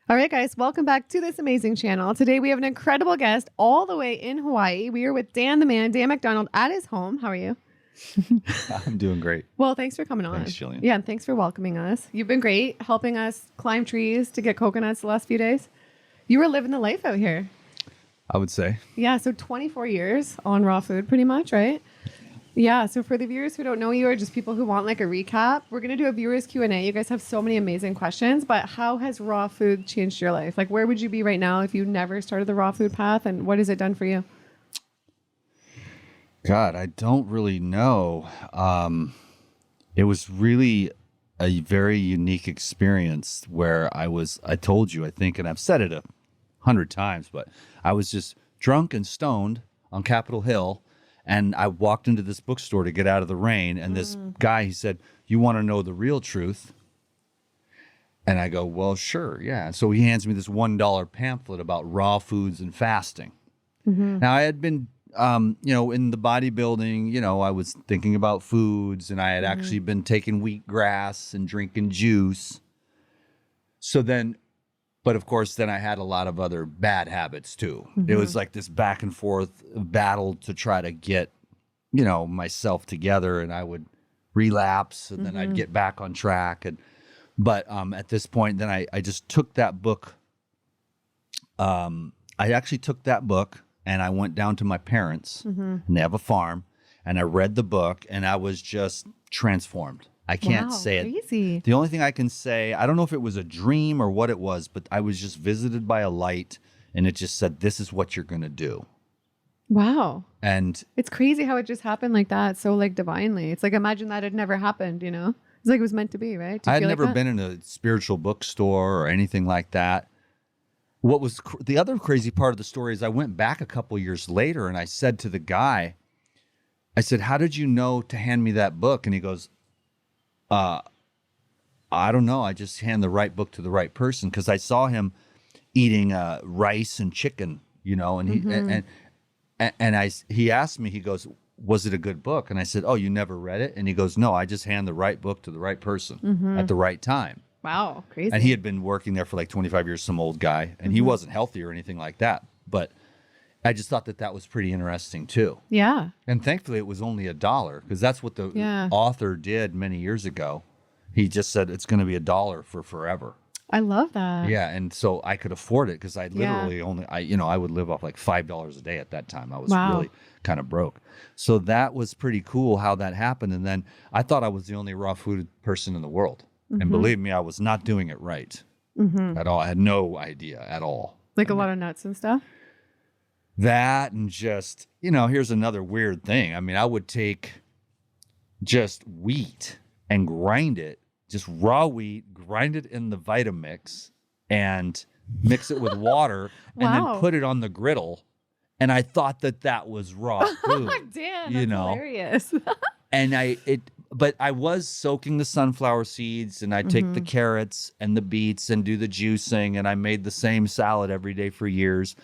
All right, guys, welcome back to this amazing channel. Today we have an incredible guest all the way in Hawaii. We are with Dan the Man, Dan Mcdonald at his home. How are you? I'm doing great. Well, thanks for coming on. Thanks, Gillian. Yeah, and thanks for welcoming us. You've been great helping us climb trees to get coconuts the last few days. You were living the life out here. I would say. Yeah, so 24 years on raw food pretty much, right? Yeah, so for the viewers who don't know you or just people who want like a recap, we're going to do a viewers Q&A. You guys have so many amazing questions, but how has raw food changed your life? Like where would you be right now if you never started the raw food path, and what has it done for you? God, I don't really know. It was really a very unique experience where I told you, I think, and I've said it 100 times, but I was just drunk and stoned on Capitol Hill. And I walked into this bookstore to get out of the rain. And this guy, he said, "You want to know the real truth?" And I go, "Well, sure, yeah." So he hands me this $1 pamphlet about raw foods and fasting. Now I had been, in the bodybuilding, I was thinking about foods, and I had actually been taking wheatgrass and drinking juice. So then, but of course, then I had a lot of other bad habits too. It was like this back and forth battle to try to get, myself together, and I would relapse, and then I'd get back on track. But at this point, then I just took that book. I actually took that book and I went down to my parents, and they have a farm, and I read the book, and I was just transformed. I can't say crazy. it. The only thing I can say, I don't know if it was a dream or what it was, but I was just visited by a light, and it just said, "This is what you're going to do." Wow. And it's crazy how it just happened like that. So like divinely. It's like, imagine that had never happened, It's like it was meant to be, right? I had never been in a spiritual bookstore or anything like that. What was the other crazy part of the story is I went back a couple years later, and I said to the guy, I said, "How did you know to hand me that book?" And he goes, I don't know. I just hand the right book to the right person, because I saw him eating rice and chicken, and he asked me, he goes, "Was it a good book?" And I said, "Oh, you never read it?" And he goes, "No, I just hand the right book to the right person at the right time." Wow, crazy. And he had been working there for like 25 years, some old guy, and he wasn't healthy or anything like that. But I just thought that was pretty interesting too. Yeah. And thankfully it was only $1, because that's what the author did many years ago. He just said it's going to be $1 for forever. I love that. Yeah. And so I could afford it, because I literally I would live off like $5 a day at that time. I was really kind of broke. So that was pretty cool how that happened. And then I thought I was the only raw food person in the world. And believe me, I was not doing it right at all. I had no idea at all. Like a lot of nuts and stuff? That, and just, here's another weird thing. I mean, I would take just wheat and grind it, just raw wheat, grind it in the Vitamix and mix it with water and then put it on the griddle. And I thought that was raw food. Damn, that's hilarious. And but I was soaking the sunflower seeds, and I take the carrots and the beets and do the juicing, and I made the same salad every day for years.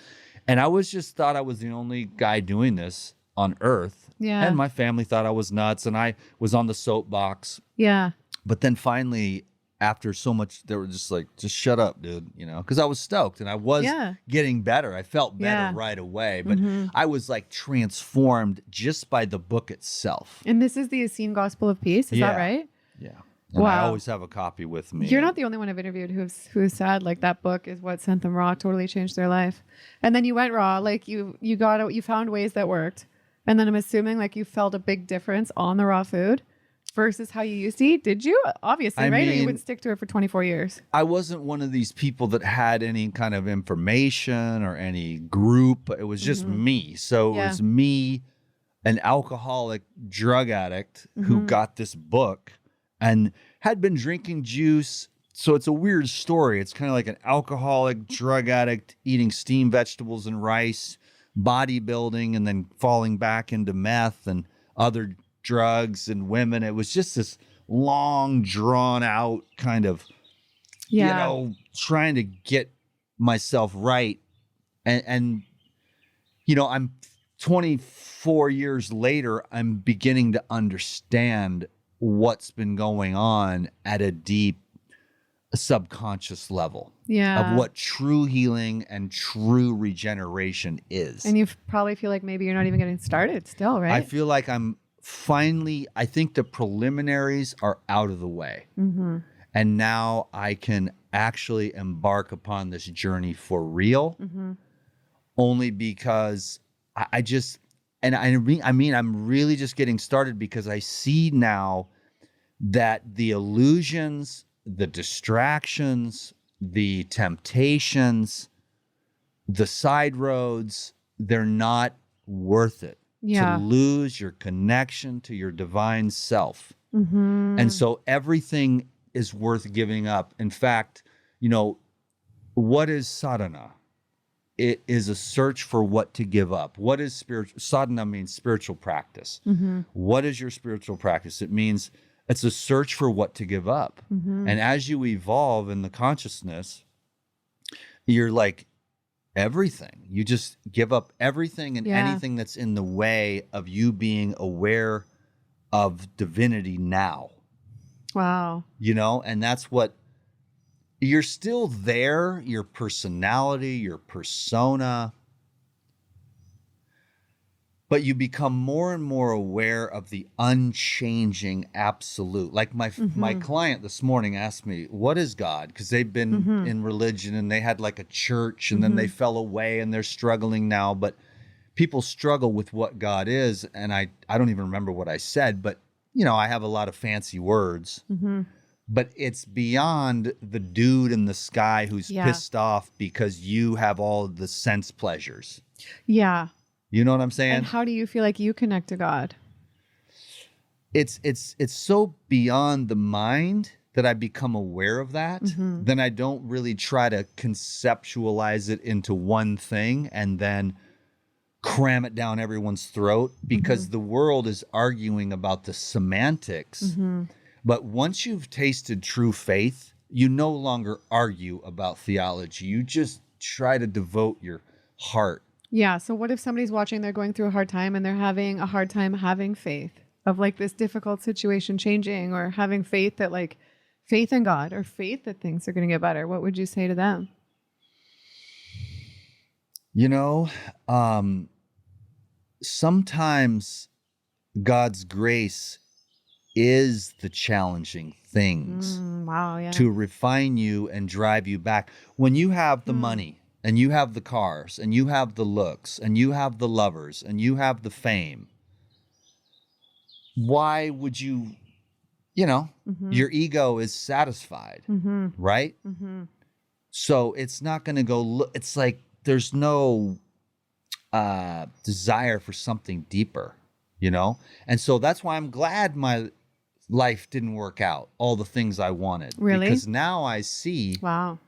And I thought I was the only guy doing this on earth. Yeah. And my family thought I was nuts, and I was on the soapbox. Yeah. But then finally, after so much, they were just like, "Just shut up, dude," because I was stoked, and I was getting better. I felt better right away, but I was like transformed just by the book itself. And this is the Essene Gospel of Peace, is that right? Yeah. And I always have a copy with me. You're not the only one I've interviewed who said like that book is what sent them raw, totally changed their life. And then you went raw, like you found ways that worked. And then I'm assuming like you felt a big difference on the raw food versus how you used to eat. Did you? Obviously, right? Or you wouldn't stick to it for 24 years. I wasn't one of these people that had any kind of information or any group. It was just me. So it was me, an alcoholic drug addict who got this book and had been drinking juice. So it's a weird story. It's kind of like an alcoholic drug addict eating steamed vegetables and rice, bodybuilding, and then falling back into meth and other drugs and women. It was just this long, drawn out kind of, trying to get myself right. And I'm 24 years later, I'm beginning to understand what's been going on at a deep subconscious level Yeah. of what true healing and true regeneration is. And you probably feel like maybe you're not even getting started still, right? I feel like I think the preliminaries are out of the way. Mm-hmm. And now I can actually embark upon this journey for real, Mm-hmm. only because I just, and I mean, I'm really just getting started because I see now that the illusions, the distractions, the temptations, the side roads, they're not worth it Yeah. to lose your connection to your divine self. Mm-hmm. And so everything is worth giving up. In fact, what is sadhana? It is a search for what to give up. What is spiritual? Sadhana means spiritual practice. Mm-hmm. What is your spiritual practice? It means it's a search for what to give up. Mm-hmm. And as you evolve in the consciousness, you're like everything. You just give up everything and anything that's in the way of you being aware of divinity now. Wow. And that's what you're still there, your personality, your persona, but you become more and more aware of the unchanging absolute. Like my client this morning asked me, what is God? Because they've been in religion and they had like a church and then they fell away and they're struggling now. But people struggle with what God is. And I don't even remember what I said, but I have a lot of fancy words. Mm-hmm. But it's beyond the dude in the sky who's pissed off because you have all the sense pleasures. Yeah. You know what I'm saying? And how do you feel like you connect to God? It's so beyond the mind that I become aware of that. Then I don't really try to conceptualize it into one thing and then cram it down everyone's throat, because the world is arguing about the semantics. But once you've tasted true faith, you no longer argue about theology. You just try to devote your heart. Yeah. So what if somebody's watching, they're going through a hard time and they're having a hard time having faith of like this difficult situation changing, or having faith that like faith in God or faith that things are going to get better? What would you say to them? Sometimes God's grace is the challenging things Wow. Yeah. to refine you and drive you back. When you have the money and you have the cars and you have the looks and you have the lovers and you have the fame, why would you, your ego is satisfied, right? So it's not going to go, it's like there's no desire for something deeper, And so that's why I'm glad my life didn't work out, all the things I wanted. Really? Because now I see Wow.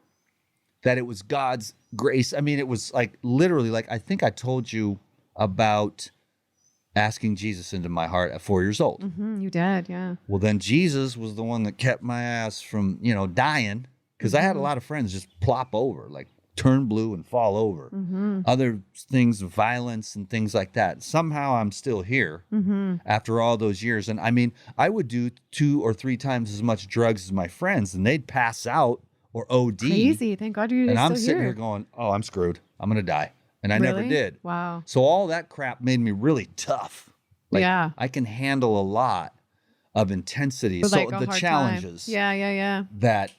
that it was God's grace. I mean, it was like literally, like I think I told you about asking Jesus into my heart at 4 years old. You did. Yeah. Well, then Jesus was the one that kept my ass from, dying, because I had a lot of friends just plop over, like turn blue and fall over. Other things, violence and things like that. Somehow I'm still here after all those years. And I mean, I would do 2 or 3 times as much drugs as my friends and they'd pass out or OD. Crazy. Thank God you're and still I'm sitting here. here going, oh, I'm screwed. I'm going to die. And I never Really? did. Wow. So all that crap made me really tough. Like, Yeah. I can handle a lot of intensity. But So like a the hard time. challenges Yeah. that,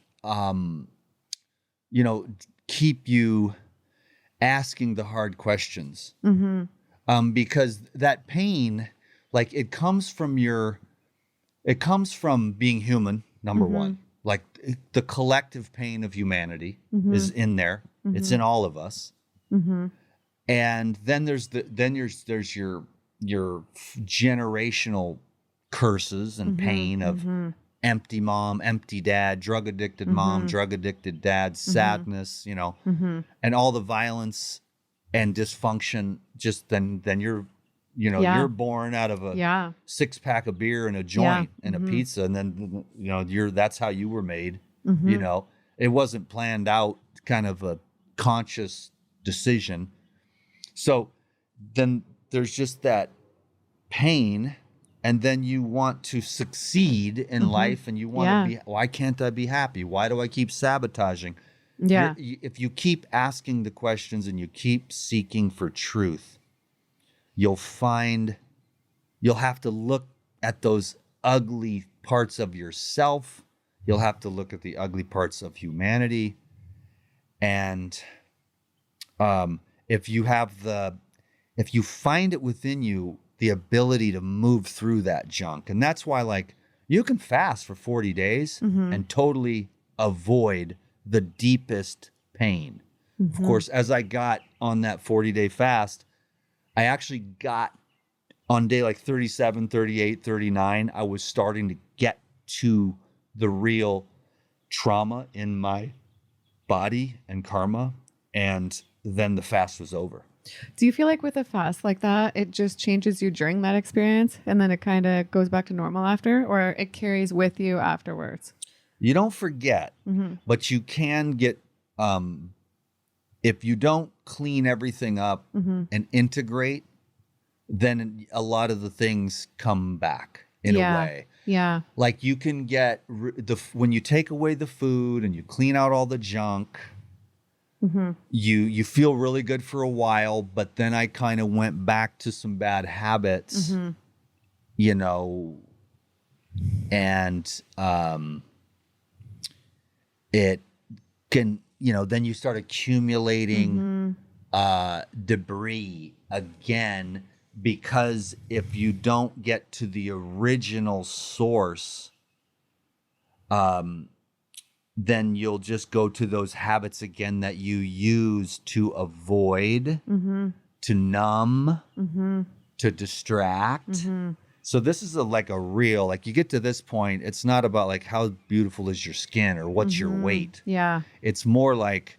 keep you asking the hard questions. Because that pain, like it comes from being human, number one. Like the collective pain of humanity is in there. It's in all of us. And then there's your generational curses and pain of empty mom, empty dad, drug addicted mom, drug addicted dad, sadness, and all the violence and dysfunction. Just then you're, you're born out of a 6-pack of beer and a joint and a pizza. And then, that's how you were made, it wasn't planned out, kind of a conscious decision. So then there's just that pain. and then you want to succeed in life, and you want to be, why can't I be happy? Why do I keep sabotaging? Yeah. If you keep asking the questions and you keep seeking for truth, you'll have to look at those ugly parts of yourself. You'll have to look at the ugly parts of humanity. And if you find it within you, the ability to move through that junk. And that's why, like, you can fast for 40 days and totally avoid the deepest pain. Of course, as I got on that 40-day fast, I actually got on day like 37, 38, 39, I was starting to get to the real trauma in my body and karma. And then the fast was over. Do you feel like with a fast like that, it just changes you during that experience and then it kind of goes back to normal after, or it carries with you afterwards? You don't forget, but you can get, if you don't clean everything up and integrate, then a lot of the things come back in a way. Yeah. Like you can get when you take away the food and you clean out all the junk, you feel really good for a while, but then I kind of went back to some bad habits, you know, and it can, you know, then you start accumulating debris again, because if you don't get to the original source, then you'll just go to those habits again that you use to avoid, to numb, to distract. So this is like you get to this point, it's not about like how beautiful is your skin or what's your weight. Yeah. It's more like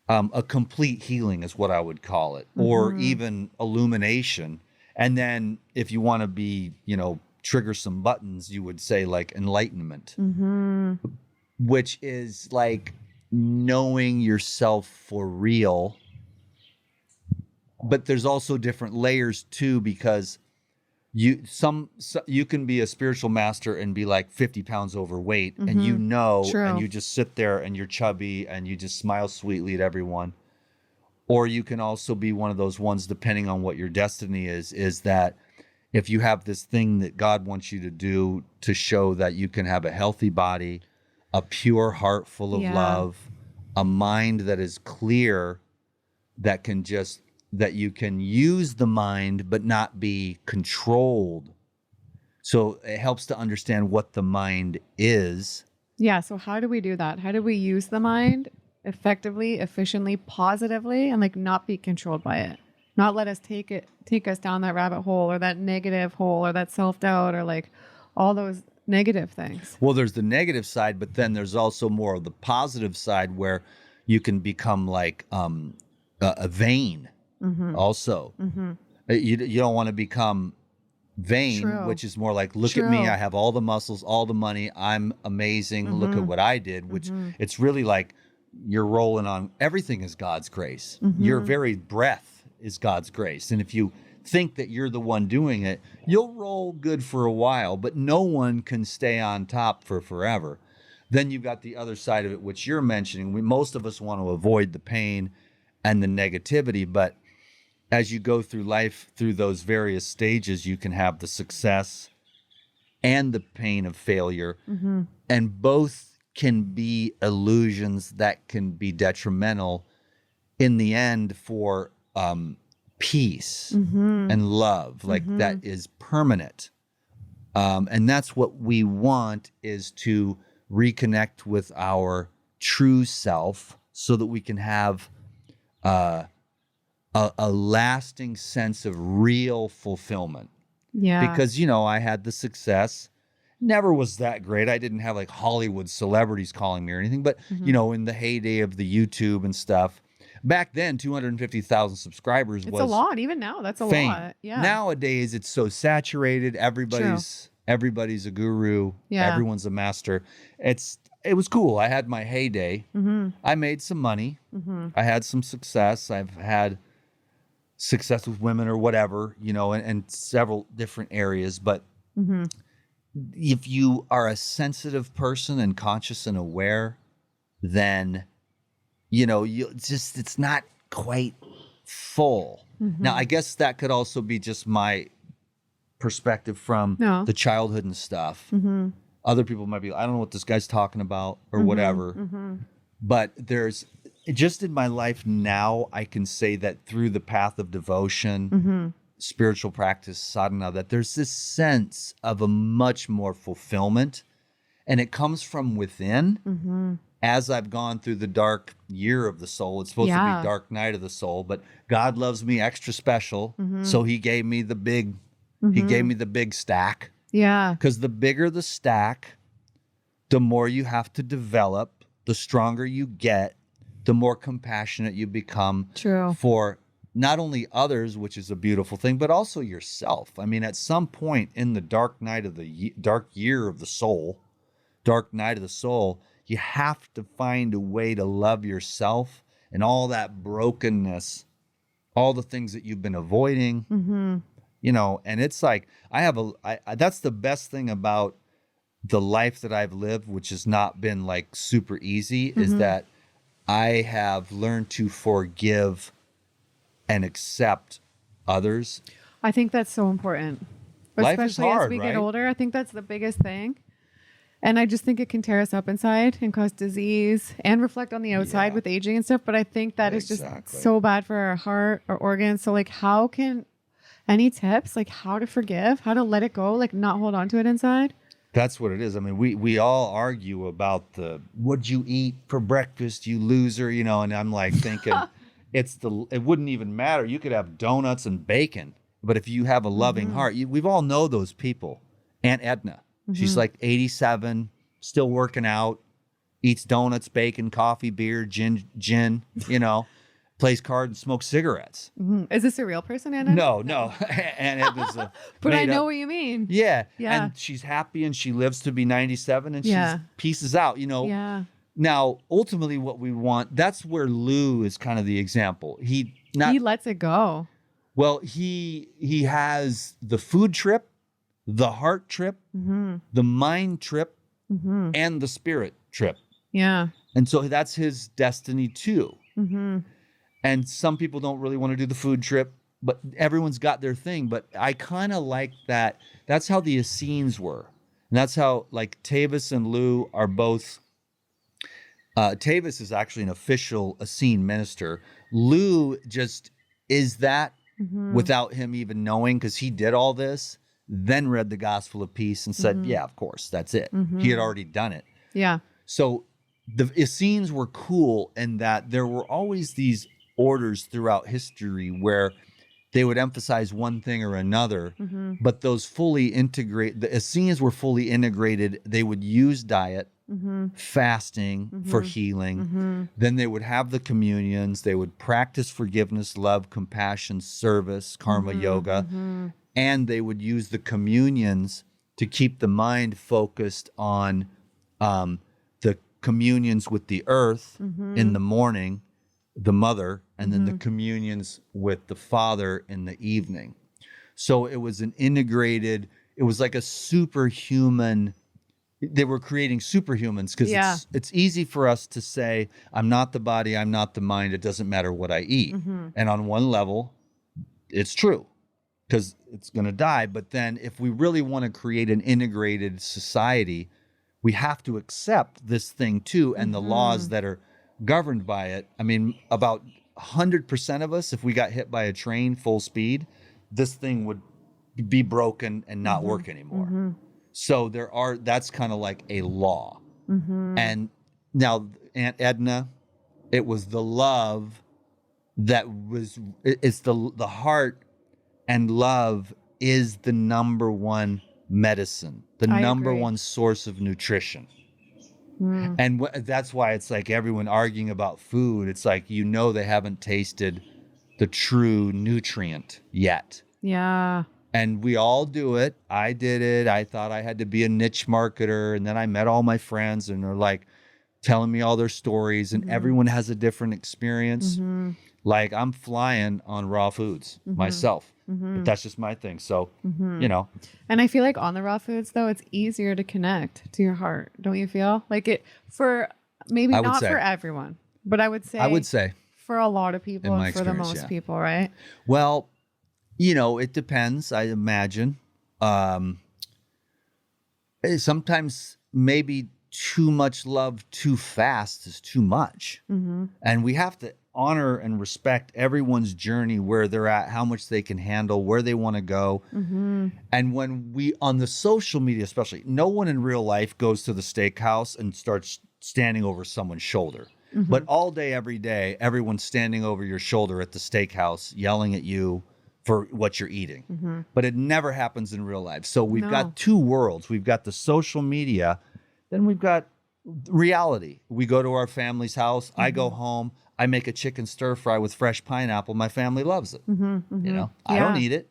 a complete healing is what I would call it, or even illumination. And then if you want to be, you know, trigger some buttons, you would say like enlightenment, which is like knowing yourself for real. But there's also different layers too, because you can be a spiritual master and be like 50 pounds overweight, and you know, and you just sit there and you're chubby and you just smile sweetly at everyone. Or you can also be one of those ones, depending on what your destiny is that if you have this thing that God wants you to do to show that you can have a healthy body, a pure heart full of love, a mind that is clear, that you can use the mind but not be controlled. So it helps to understand what the mind is. Yeah. So how do we do that? How do we use the mind effectively, efficiently, positively, and like not be controlled by it? Not let us take us down that rabbit hole or that negative hole or that self-doubt or like all those negative things. Well, there's the negative side, but then there's also more of the positive side where you can become like a vain. Also, you don't want to become vain, which is more like, look at me, I have all the muscles, all the money, I'm amazing, look at what I did, which it's really like you're rolling on everything is God's grace. Your very breath is God's grace. And if you think that you're the one doing it, you'll roll good for a while, but no one can stay on top for forever. Then you've got the other side of it, which you're mentioning. Most of us want to avoid the pain and the negativity, but as you go through life, through those various stages, you can have the success and the pain of failure. And both can be illusions that can be detrimental in the end for peace and love, like that is permanent. And that's what we want, is to reconnect with our true self so that we can have a lasting sense of real fulfillment. Yeah. Because, you know, I had the success, never was that great. I didn't have like Hollywood celebrities calling me or anything, but you know, in the heyday of the YouTube and stuff, back then 250,000 subscribers was a lot. Even now, that's a fame. lot. Yeah. Nowadays, it's so saturated. Everybody's a guru. Yeah. Everyone's a master. It was cool. I had my heyday. I made some money. I had some success. I've had success with women or whatever, you know, and several different areas. But If you are a sensitive person and conscious and aware, then, it's not quite full. Now, I guess that could also be just my perspective from the childhood and stuff. Other people might be, I don't know what this guy's talking about or whatever. But there's just in my life now, I can say that through the path of devotion, spiritual practice, sadhana, that there's this sense of a much more fulfillment, and it comes from within. As I've gone through the dark year of the soul, it's supposed to be dark night of the soul, but God loves me extra special, so He gave me the big, He gave me the big stack. Yeah, because the bigger the stack, the more you have to develop, the stronger you get, the more compassionate you become. True. For not only others, which is a beautiful thing, but also yourself. I mean, at some point in the dark night of the dark year of the soul, dark night of the soul, you have to find a way to love yourself and all that brokenness, all the things that you've been avoiding, and it's like, that's the best thing about the life that I've lived, which has not been like super easy, is that I have learned to forgive and accept others. I think that's so important. Life Especially is hard, as we right? get older. I think that's the biggest thing. And I just think it can tear us up inside and cause disease and reflect on the outside with aging and stuff. But I think that is just so bad for our heart, our organs. So like, any tips, like how to forgive, how to let it go, like not hold on to it inside? That's what it is. I mean, we all argue about what'd you eat for breakfast, you loser, and I'm like thinking it wouldn't even matter. You could have donuts and bacon, but if you have a loving heart, we've all know those people. Aunt Edna, she's like 87, still working out, eats donuts, bacon, coffee, beer, gin, plays cards and smokes cigarettes. Is this a real person, Anna? No. And it was but I know what you mean. Yeah. And she's happy and she lives to be 97 and she's pieces out, Yeah. Now, ultimately what we want, that's where Lou is kind of the example. He lets it go. Well, he has the food trip, the heart trip, the mind trip, and the spirit trip. Yeah. And so that's his destiny too. And some people don't really want to do the food trip, but everyone's got their thing. But I kind of like that. That's how the Essenes were. And that's how, like, Tavis and Lou are both. Tavis is actually an official Essene minister. Lou just is that without him even knowing, because he did all this, then read the Gospel of Peace and said, yeah, of course, that's it. He had already done it. Yeah. So the Essenes were cool in that there were always these orders throughout history where they would emphasize one thing or another, but those the Essenes were fully integrated. They would use diet, fasting for healing. Then they would have the communions. They would practice forgiveness, love, compassion, service, karma yoga, and they would use the communions to keep the mind focused on the communions with the earth in the morning, the mother, and then the communions with the father in the evening. So it was it was like a superhuman. They were creating superhumans because it's easy for us to say, I'm not the body, I'm not the mind, it doesn't matter what I eat. And on one level, it's true because it's going to die. But then if we really want to create an integrated society, we have to accept this thing too, and the laws that are governed by it. I mean, about 100% of us, if we got hit by a train full speed, this thing would be broken and not work anymore. So that's kind of like a law. And now Aunt Edna, it was the love it's the heart, and love is the number one medicine, the number one source of nutrition. And that's why it's like everyone arguing about food. It's like, they haven't tasted the true nutrient yet. Yeah. And we all do it. I did it. I thought I had to be a niche marketer. And then I met all my friends and they're like telling me all their stories, and everyone has a different experience. Like, I'm flying on raw foods myself. But that's just my thing. So, you know. And I feel like on the raw foods though, it's easier to connect to your heart. Don't you feel like it for maybe not for everyone, but I would say for a lot of people and for the most people, right? Well, you know, it depends. I imagine. Sometimes maybe too much love too fast is too much. And we have to honor and respect everyone's journey, where they're at, how much they can handle, where they want to go. And when we, on the social media especially, no one in real life goes to the steakhouse and starts standing over someone's shoulder. But all day, every day, everyone's standing over your shoulder at the steakhouse, yelling at you for what you're eating. But it never happens in real life. So we've got two worlds. We've got the social media, then we've got reality. We go to our family's house. I go home. I make a chicken stir fry with fresh pineapple. My family loves it. You know, I don't eat it.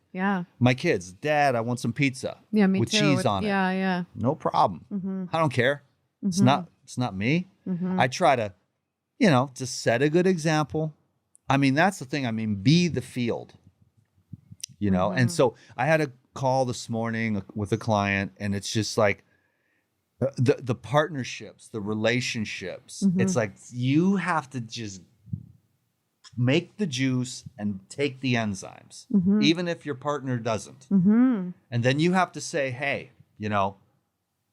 My kids, Dad, I want some pizza. With too. cheese on it. No problem. I don't care. It's not me. I try to, you know, just set a good example. I mean, that's the thing. I mean, be the field, you know? And so I had a call this morning with a client, and it's just like, the partnerships, the relationships. It's like you have to just make the juice and take the enzymes, even if your partner doesn't. And then you have to say, hey, you know,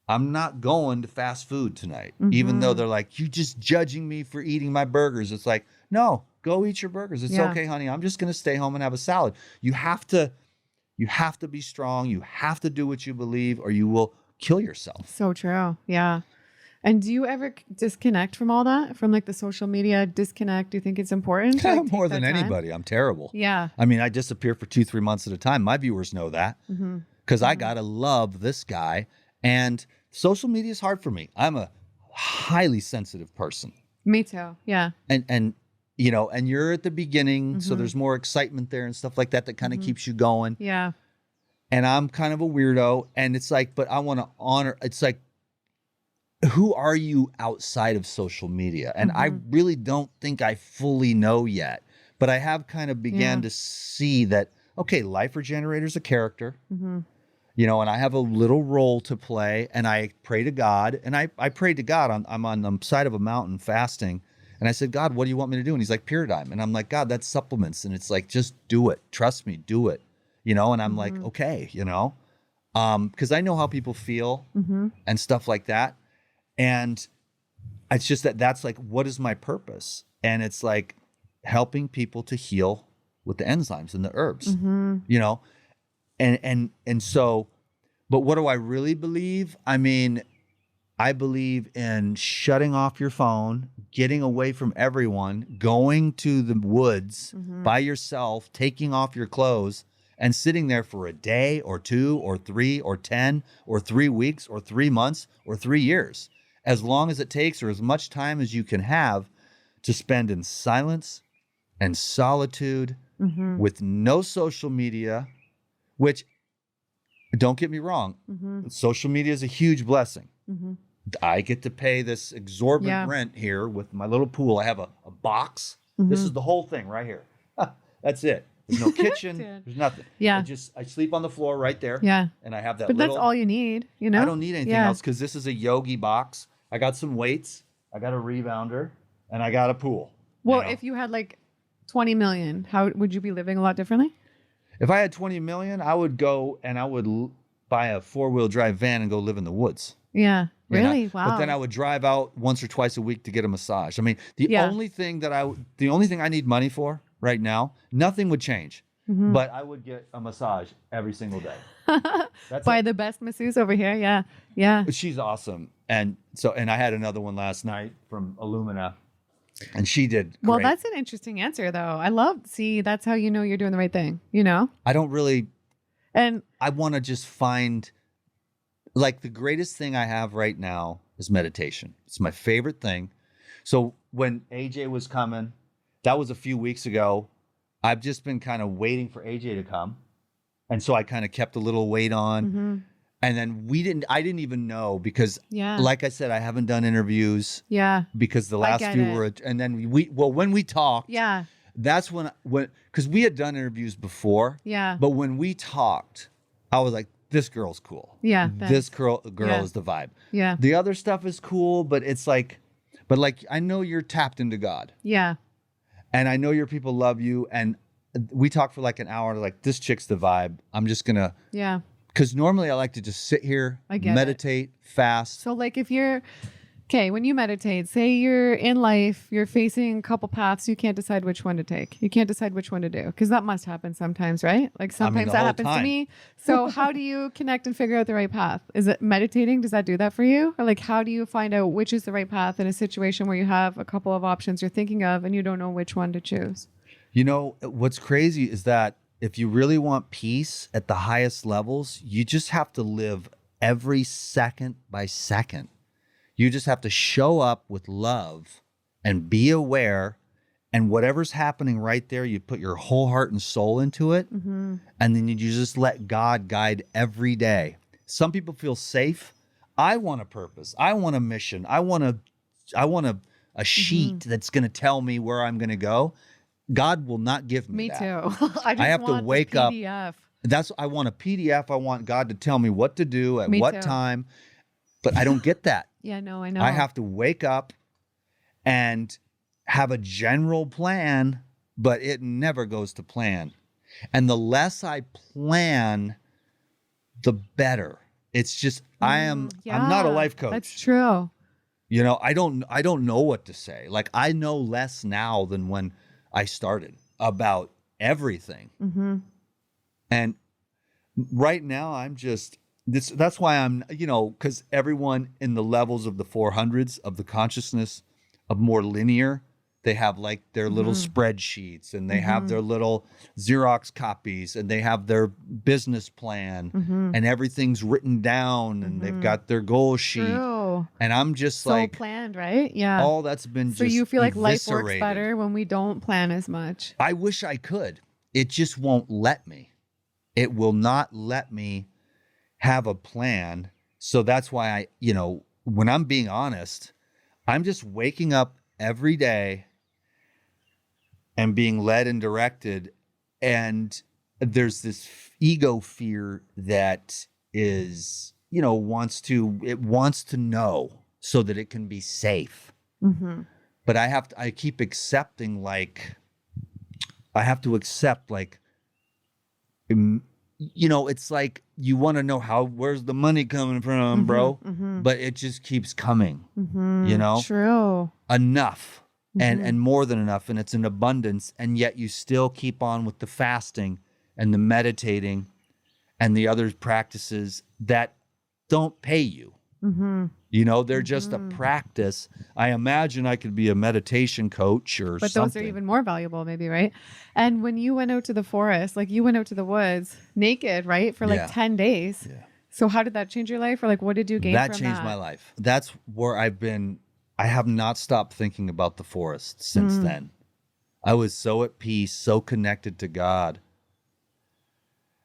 I'm not going to fast food tonight, even though they're like, you just judging me for eating my burgers. It's like, no, go eat your burgers. It's okay, honey. I'm just going to stay home and have a salad. You have to be strong. You have to do what you believe, or you will kill yourself. So true. Yeah. And do you ever disconnect from all that, from like the social media disconnect? Do you think it's important to, like, more than anybody? I'm terrible. Yeah. I mean, I disappear for 2-3 months at a time. My viewers know that, because I got to love this guy, and social media is hard for me. I'm a highly sensitive person. Me too. Yeah. And you know, and you're at the beginning, so there's more excitement there and stuff like that kind of keeps you going. Yeah. And I'm kind of a weirdo, and it's like, but I want to honor, it's like, who are you outside of social media? And I really don't think I fully know yet, but I have kind of began to see that, okay, Life Regenerator's a character, you know, and I have a little role to play, and I pray to God, and I prayed to God. I'm on the side of a mountain fasting, and I said, God, what do you want me to do? And he's like, PURADYME. And I'm like, God, that's supplements. And it's like, just do it. Trust me, do it. You know, and I'm like, okay, you know, because I know how people feel and stuff like that. And it's just that's like, what is my purpose? And it's like helping people to heal with the enzymes and the herbs, you know, and so, but what do I really believe? I mean, I believe in shutting off your phone, getting away from everyone, going to the woods by yourself, taking off your clothes, and sitting there for a day or 2 or 3 or 10 or 3 weeks or 3 months or 3 years, as long as it takes, or as much time as you can have to spend in silence and solitude with no social media, which, don't get me wrong, social media is a huge blessing. I get to pay this exorbitant rent here with my little pool. I have a box. This is the whole thing right here. That's it. There's no kitchen. There's nothing. Yeah. I sleep on the floor right there. Yeah. And I have that But that's all you need, you know? I don't need anything else, because this is a yogi box. I got some weights. I got a rebounder, and I got a pool. Well, if you had like 20 million, how would you be living a lot differently? If I had 20 million, I would go and I would buy a 4-wheel drive van and go live in the woods. Yeah. Really? Wow. But then I would drive out once or twice a week to get a massage. I mean, the only thing I need money for right now, nothing would change, but I would get a massage every single day. That's by the best masseuse over here. Yeah. Yeah. She's awesome. And I had another one last night from Illumina, and she did great. Well, that's an interesting answer though. That's how you know you're doing the right thing, you know? I don't really, and I want to just find, like, the greatest thing I have right now is meditation. It's my favorite thing. So when AJ was coming, that was a few weeks ago. I've just been kind of waiting for AJ to come. And so I kind of kept a little weight on. And then I didn't even know, because like I said, I haven't done interviews. Yeah. Because the last few were, and then when we talked, that's when because we had done interviews before. Yeah. But when we talked, I was like, this girl's cool. Yeah. This girl Yeah. is the vibe. Yeah. The other stuff is cool, but it's like, I know you're tapped into God. Yeah. And I know your people love you. And we talked for like an hour, like, this chick's the vibe. I'm just going to. Yeah. Because normally I like to just sit here, meditate, fast. So like if you're, okay, when you meditate, say you're in life, you're facing a couple paths, you can't decide which one to take. You can't decide which one to do. Because that must happen sometimes, right? Like sometimes that happens to me. So how do you connect and figure out the right path? Is it meditating? Does that do that for you? Or like how do you find out which is the right path in a situation where you have a couple of options you're thinking of and you don't know which one to choose? You know, what's crazy is that if you really want peace at the highest levels, you just have to live every second by second. You just have to show up with love and be aware. And whatever's happening right there, you put your whole heart and soul into it. And then you just let God guide every day. Some people feel safe. I want a purpose. I want a mission. I want a sheet that's going to tell me where I'm going to go. God will not give me that. Too. I have to wake up. I want a PDF. I want God to tell me what to do at what time. But I don't get that. Yeah, no, I know. I have to wake up and have a general plan, but it never goes to plan. And the less I plan, the better. It's just I'm not a life coach. That's true. You know, I don't know what to say. Like, I know less now than when I started about everything. And right now I'm just that's why I'm, you know, because everyone in the levels of the 400s of the consciousness of more linear, they have like their little spreadsheets and they have their little Xerox copies and they have their business plan and everything's written down and they've got their goal sheet. True. And I'm just so like planned, right? Yeah. All that's been just so you feel like life eviscerated. works better when we don't plan as much. I wish I could. It just won't let me. It will not let me have a plan. So that's why I, you know, when I'm being honest, I'm just waking up every day and being led and directed. And there's this ego fear that is, you know, wants to know so that it can be safe. But I keep accepting, like, I have to accept, like, you know, it's like you want to know where's the money coming from, bro? But it just keeps coming, you know? True. Enough and more than enough. And it's an abundance. And yet you still keep on with the fasting and the meditating and the other practices that don't pay you. You know, they're just a practice. I imagine I could be a meditation coach or something. But those are even more valuable, maybe, right? And when you went out to the forest, like you went out to the woods naked, right? For like 10 days. Yeah. So how did that change your life? Or like, what did you gain from that? That changed my life. That's where I have not stopped thinking about the forest since then. I was so at peace, so connected to God.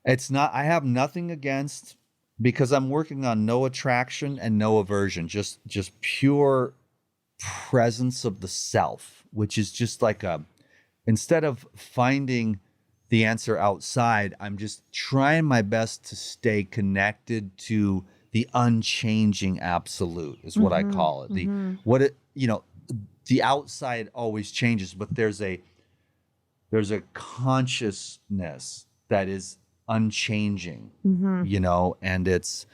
I have nothing against, because I'm working on no attraction and no aversion, just pure presence of the self, which is just like instead of finding the answer outside, I'm just trying my best to stay connected to the unchanging absolute is what I call it. The outside always changes, but there's a consciousness that is unchanging, you know, and that's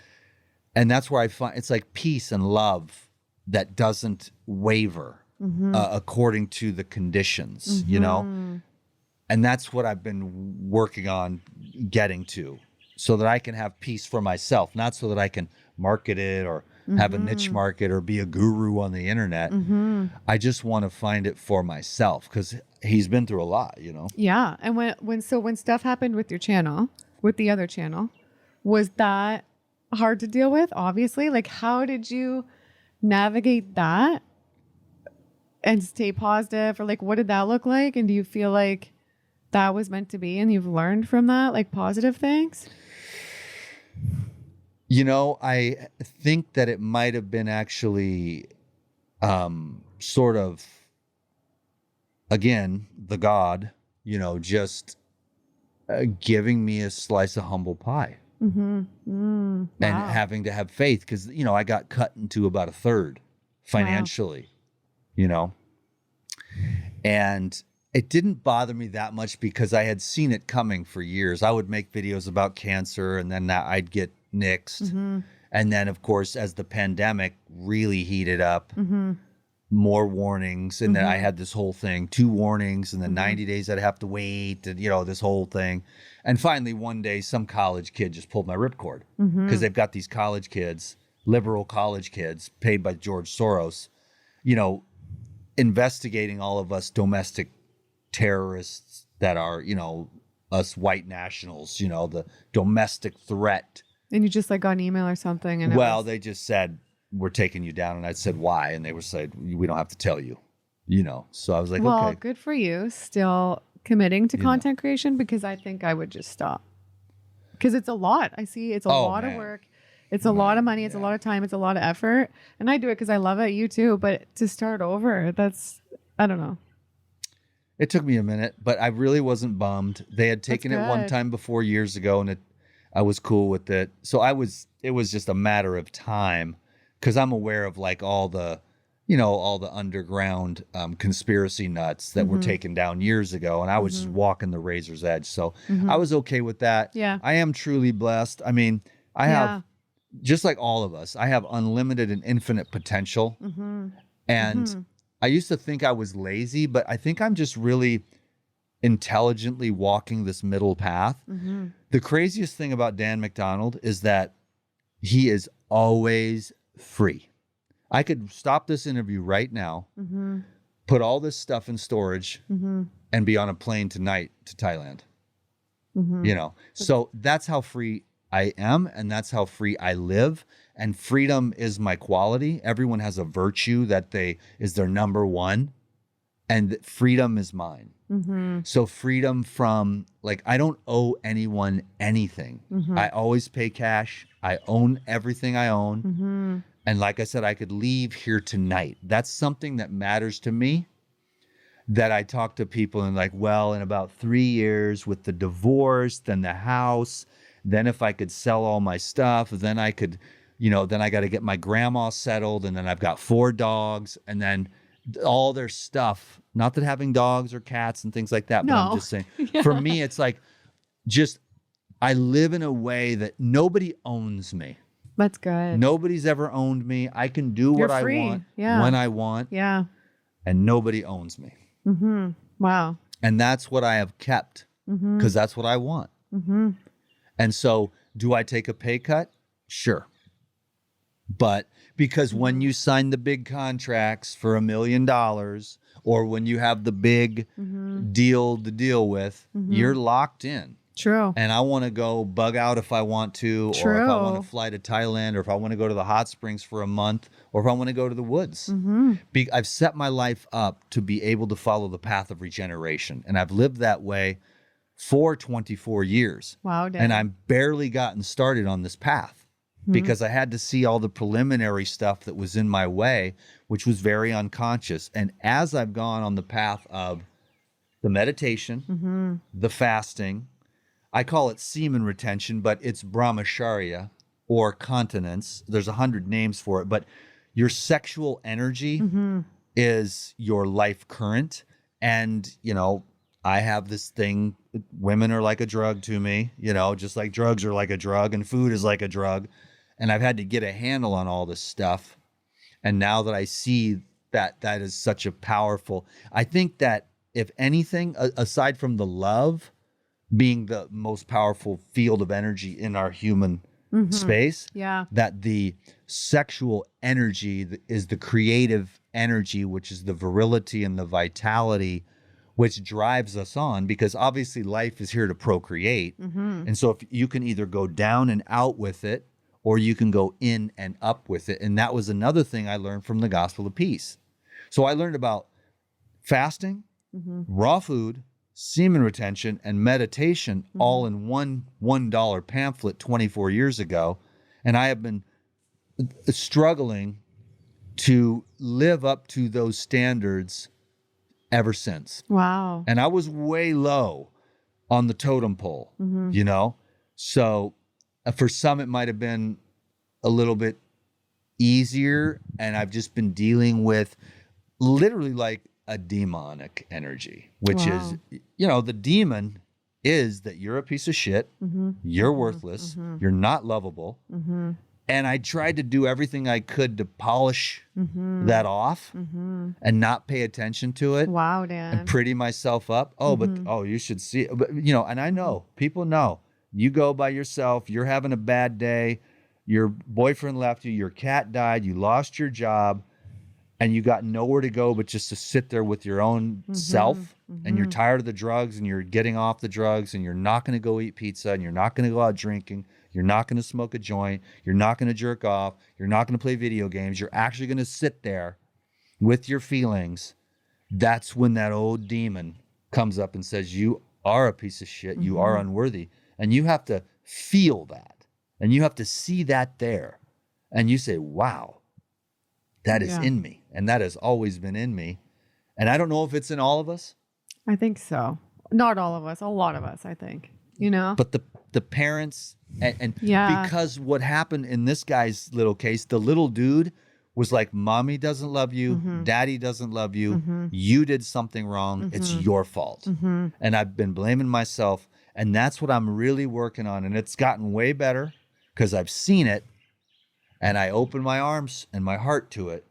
where I find it's like peace and love that doesn't waver according to the conditions, you know, and that's what I've been working on getting to, so that I can have peace for myself, not so that I can market it or have a niche market or be a guru on the internet. I just want to find it for myself, because he's been through a lot, you know? Yeah. And when stuff happened with your channel, with the other channel, was that hard to deal with? Obviously, like, how did you navigate that and stay positive? Or like, what did that look like? And do you feel like that was meant to be and you've learned from that, like positive things? You know, I think that it might have been actually sort of again, the God, just giving me a slice of humble pie. And having to have faith because, I got cut into about a third financially, and it didn't bother me that much because I had seen it coming for years. I would make videos about cancer and then I'd get nixed. And then, of course, as the pandemic really heated up, more warnings. And then I had this whole thing, 2 warnings, and then 90 days I'd have to wait, and, this whole thing. And finally, one day, some college kid just pulled my ripcord because they've got these college kids, liberal college kids paid by George Soros, investigating all of us domestic terrorists that are, us white nationals, the domestic threat. And you just got an email or something. And they just said, we're taking you down. And I said, why? And they were saying, we don't have to tell you, So I was like, well, okay. Good for you. Still committing to content creation, because I think I would just stop. Because it's a lot. I see it's a lot of work. It's a lot of money. It's a lot of time. It's a lot of effort. And I do it because I love it. You too. But to start over, I don't know. It took me a minute, but I really wasn't bummed. They had taken it one time before years ago, and I was cool with it. So it was just a matter of time, because I'm aware of all the, all the underground conspiracy nuts that were taken down years ago. And I was just walking the razor's edge. So I was okay with that. Yeah. I am truly blessed. I mean, I have, just like all of us, I have unlimited and infinite potential. And I used to think I was lazy, but I think I'm just really intelligently walking this middle path. The craziest thing about Dan McDonald is that he is always free. I could stop this interview right now, put all this stuff in storage, and be on a plane tonight to Thailand. So that's how free I am, and that's how free I live. And freedom is my quality. Everyone has a virtue that is their number one, and freedom is mine. So freedom from, I don't owe anyone anything. I always pay cash. I own everything I own. And like I said, I could leave here tonight. That's something that matters to me, that I talk to people and in about 3 years with the divorce, then the house, then if I could sell all my stuff, then I could, then I got to get my grandma settled. And then I've got 4 dogs, and then all their stuff, not that having dogs or cats and things like that, but I'm just saying, for me, it's I live in a way that nobody owns me. That's good. Nobody's ever owned me. I can do what I want when I want. Yeah. And nobody owns me. Wow. And that's what I have kept, because that's what I want. And so do I take a pay cut? Sure. But because when you sign the big contracts for $1 million, or when you have the big deal to deal with, you're locked in. True. And I want to go bug out if I want to, or if I want to fly to Thailand, or if I want to go to the hot springs for a month, or if I want to go to the woods. I've set my life up to be able to follow the path of regeneration. And I've lived that way for 24 years. Wow, Dad. And I'm barely gotten started on this path, because I had to see all the preliminary stuff that was in my way, which was very unconscious. And as I've gone on the path of the meditation, the fasting, I call it semen retention, but it's brahmacharya, or continence. There's 100 names for it, but your sexual energy is your life current. And, I have this thing, women are like a drug to me, just like drugs are like a drug, and food is like a drug. And I've had to get a handle on all this stuff. And now that I see that is such a powerful, I think that if anything, aside from the love being the most powerful field of energy in our human space, that the sexual energy is the creative energy, which is the virility and the vitality, which drives us on, because obviously life is here to procreate. And so if you can either go down and out with it, or you can go in and up with it. And that was another thing I learned from the Gospel of Peace. So I learned about fasting, raw food, semen retention, and meditation all in one $1 pamphlet 24 years ago. And I have been struggling to live up to those standards ever since. Wow. And I was way low on the totem pole, you know? So for some, it might have been a little bit easier. And I've just been dealing with literally like a demonic energy, which is, you know, the demon is that you're a piece of shit. You're worthless. You're not lovable. And I tried to do everything I could to polish that off and not pay attention to it. Wow, Dan. And pretty myself up. Oh, but you should see it. But, you know, and I know people know you go by yourself. You're having a bad day. Your boyfriend left you. Your cat died. You lost your job. And you got nowhere to go but just to sit there with your own self. And you're tired of the drugs and you're getting off the drugs and you're not going to go eat pizza and you're not going to go out drinking. You're not going to smoke a joint. You're not going to jerk off. You're not going to play video games. You're actually going to sit there with your feelings. That's when that old demon comes up and says, you are a piece of shit. You are unworthy. And you have to feel that. And you have to see that there. And you say, wow, that is in me. And that has always been in me. And I don't know if it's in all of us. I think so. Not all of us. A lot of us, I think. You know? But the parents and because what happened in this guy's little case, the little dude was like, mommy doesn't love you, daddy doesn't love you, you did something wrong, it's your fault. And I've been blaming myself, and that's what I'm really working on. And it's gotten way better because I've seen it and I open my arms and my heart to it,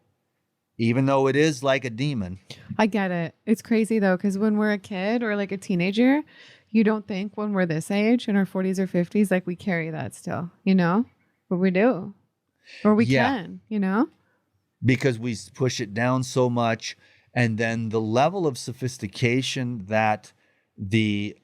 even though it is like a demon. I get it. It's crazy though, because when we're a kid or like a teenager, you don't think when we're this age in our 40s or 50s, like we carry that still, you know, but we do, or we can, you know, because we push it down so much. And then the level of sophistication that the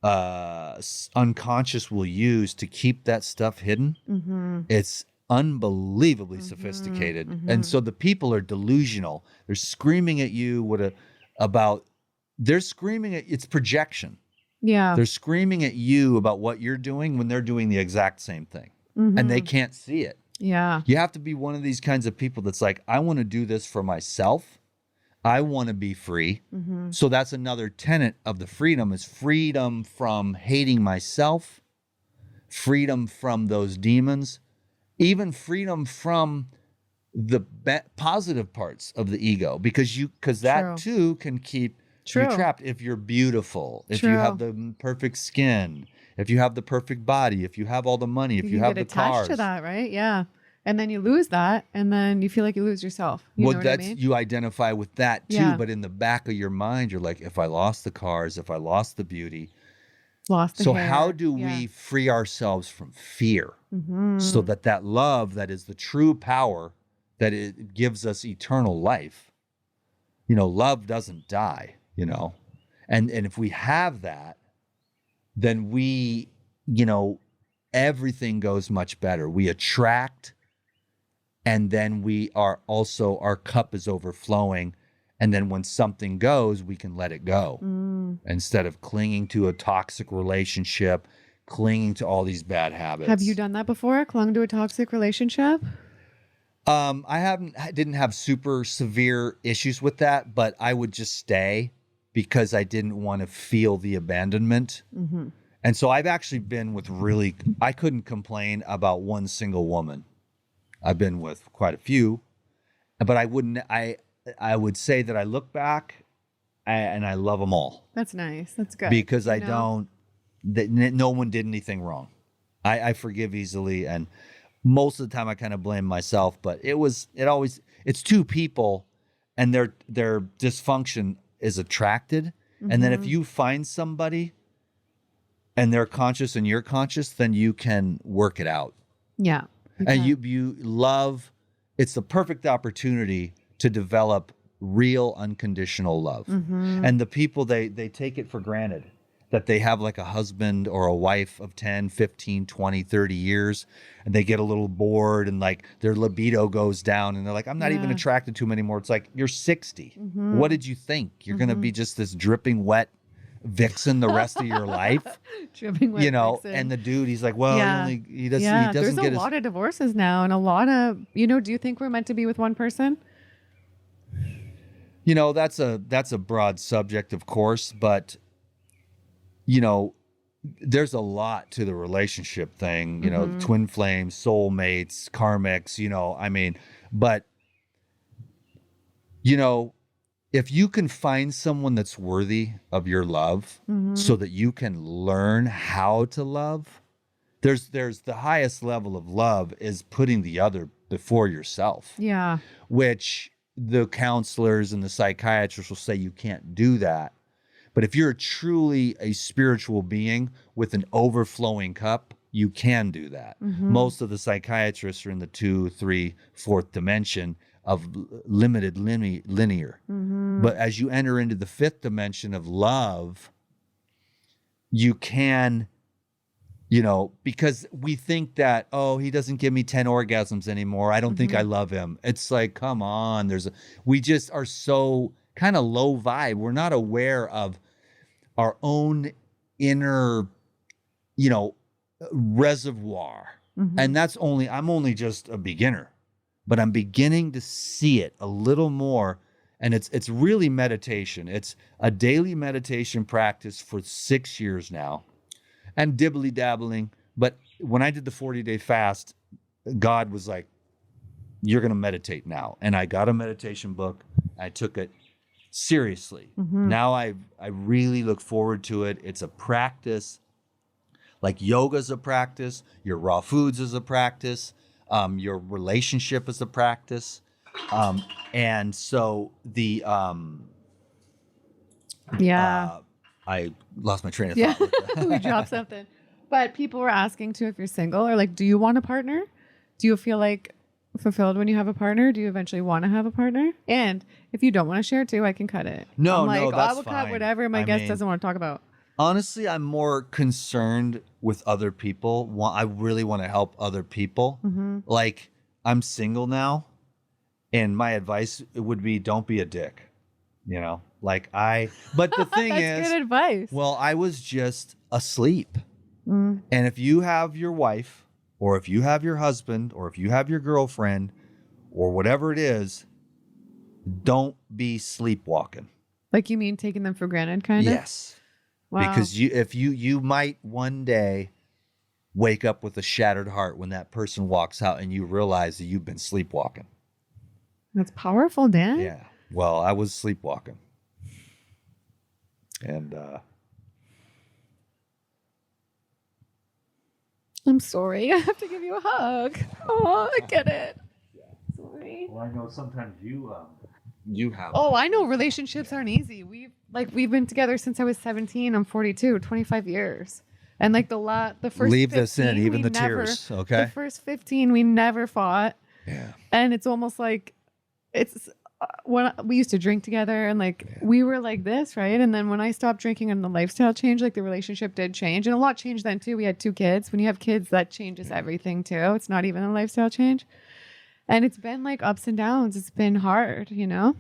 unconscious will use to keep that stuff hidden, it's unbelievably sophisticated. And so the people are delusional. They're screaming at you they're screaming at, it's projection. Yeah. They're screaming at you about what you're doing when they're doing the exact same thing. And they can't see it. Yeah. You have to be one of these kinds of people that's like, I want to do this for myself. I want to be free. So that's another tenet of the freedom, is freedom from hating myself, freedom from those demons, even freedom from the positive parts of the ego, because that too can keep you trapped. If you're beautiful, if you have the perfect skin, if you have the perfect body, if you have all the money, if you have the cars. Attached to that, right? Yeah. And then you lose that, and then you feel like you lose yourself. You know what I mean? You identify with that too, but in the back of your mind, you're like, if I lost the cars, if I lost the beauty, lost the so hair. how do we free ourselves from fear so that love that is the true power, that it gives us eternal life? You know, love doesn't die, you know, and if we have that, then we, you know, everything goes much better. We attract, and then we are also, our cup is overflowing. And then when something goes, we can let it go instead of clinging to a toxic relationship, clinging to all these bad habits. Have you done that before? Clung to a toxic relationship? I didn't have super severe issues with that, but I would just stay because I didn't want to feel the abandonment. And so I've actually been with I couldn't complain about one single woman. I've been with quite a few, but I would say that I look back and I love them all. That's nice. That's good. Because no one did anything wrong. I forgive easily. And most of the time I kind of blame myself, but it's two people and their dysfunction is attracted. And then if you find somebody and they're conscious and you're conscious, then you can work it out. Yeah. And you love, it's the perfect opportunity to develop real unconditional love. And the people, they take it for granted that they have like a husband or a wife of 10, 15, 20, 30 years, and they get a little bored and like their libido goes down and they're like, I'm not even attracted to him anymore. It's like, you're 60. What did you think? You're going to be just this dripping wet vixen the rest of your life? Dripping wet vixen. And the dude, he's like, well, he doesn't there's get a lot of divorces now, and a lot of, do you think we're meant to be with one person? You know, that's a broad subject, of course, but you know, there's a lot to the relationship thing, you know, twin flames, soulmates, karmics, you know, I mean, but you know, if you can find someone that's worthy of your love so that you can learn how to love, there's the highest level of love is putting the other before yourself. Yeah. Which the counselors and the psychiatrists will say you can't do that. But if you're truly a spiritual being with an overflowing cup, you can do that. Most of the psychiatrists are in the 2, 3, 4th dimension of limited linear. But as you enter into the 5th dimension of love, you can, you know, because we think that, oh, he doesn't give me 10 orgasms anymore, I don't think I love him. It's like, come on, we just are so kind of low vibe. We're not aware of our own inner, you know, reservoir. And I'm only just a beginner, but I'm beginning to see it a little more. And it's really meditation. It's a daily meditation practice for 6 years now, and dibbly dabbling. But when I did the 40-day fast, God was like, you're going to meditate now. And I got a meditation book. I took it seriously. Now I really look forward to it. It's a practice. Like yoga's a practice. Your raw foods is a practice. Your relationship is a practice. And so the I lost my train of thought. With We dropped something. But people were asking too if you're single, or like, do you want a partner? Do you feel like fulfilled when you have a partner? Do you eventually want to have a partner? And if you don't want to share too, I can cut it. No, I'm like, no, that's I will fine. cut whatever my guest doesn't want to talk about. Honestly, I'm more concerned with other people. I really want to help other people. Like, I'm single now, and my advice would be, don't be a dick. You know, like but the thing That's is, good advice. Well, I was just asleep. And if you have your wife, or if you have your husband, or if you have your girlfriend, or whatever it is, don't be sleepwalking. Like, you mean taking them for granted, kind of? Yes. Wow. Because you might one day wake up with a shattered heart when that person walks out and you realize that you've been sleepwalking. That's powerful, Dan. Yeah. Well, I was sleepwalking. And I'm sorry. I have to give you a hug. Oh, I get it. Sorry. well, I know sometimes you have. Oh, I know relationships aren't easy. We've been together since I was 17. I'm 42, 25 years. And like the first Leave 15, this in, even the tears, okay? The first 15, we never fought. Yeah. And it's almost like it's when we used to drink together, and like we were like this, right? And then when I stopped drinking and the lifestyle changed, like the relationship did change, and a lot changed then too. We had 2 kids. When you have kids, that changes everything too. It's not even a lifestyle change. And it's been like ups and downs. It's been hard, you know?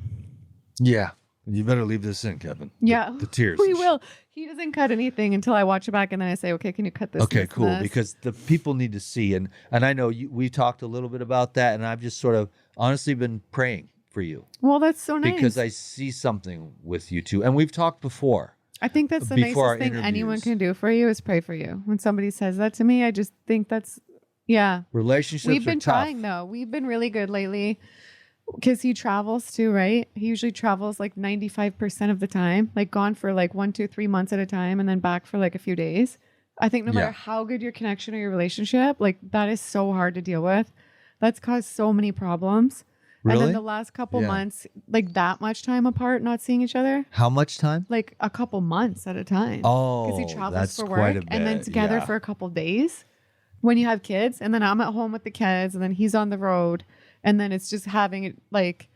Yeah. You better leave this in, Kevin. Yeah. The tears. We will. He doesn't cut anything until I watch it back, and then I say, okay, can you cut this? Okay, this, cool. this? Because the people need to see. And I know we talked a little bit about that, and I've just sort of honestly been praying for you. Well, that's so nice. Because I see something with you two. And we've talked before. I think that's the before nicest thing anyone can do for you is pray for you. When somebody says that to me, I just think that's, yeah. Relationships We've been are tough. trying though. We've been really good lately because he travels too, right? He usually travels like 95% of the time, like gone for like 1, 2, 3 months at a time and then back for like a few days. I think no matter how good your connection or your relationship, like that is so hard to deal with. That's caused so many problems. Really? And then the last couple months, like that much time apart, not seeing each other. How much time? Like a couple months at a time. Oh, because he travels that's for quite work a and then bit, together yeah. for a couple days when you have kids, and then I'm at home with the kids, and then he's on the road, and then it's just having it like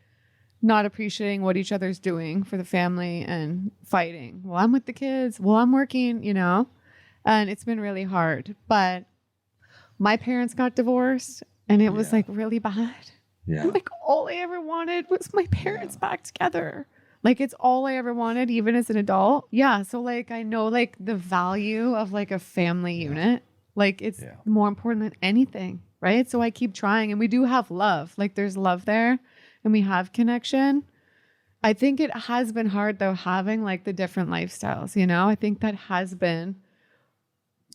not appreciating what each other's doing for the family and fighting. Well, I'm with the kids. Well, I'm working, you know, and it's been really hard. But my parents got divorced, and it was like really bad. Yeah. And like all I ever wanted was my parents back together. Like it's all I ever wanted, even as an adult. Yeah. So like I know like the value of like a family unit. Like it's more important than anything. Right. So I keep trying, and we do have love. Like there's love there, and we have connection. I think it has been hard though, having like the different lifestyles, you know, I think that has been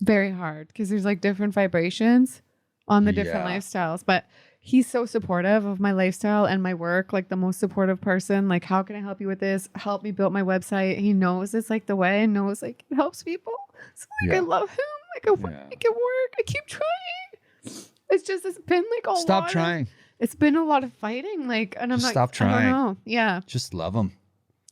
very hard because there's like different vibrations on the different lifestyles, but he's so supportive of my lifestyle and my work, like the most supportive person. Like, how can I help you with this? Help me build my website. He knows it's like the way and knows like it helps people. So like I love him. Like I want to make it work. I keep trying. It's just, it's been like a Stop trying. It's been a lot of fighting. Like, and I'm just like, stop trying. I don't know. Yeah. Just love him.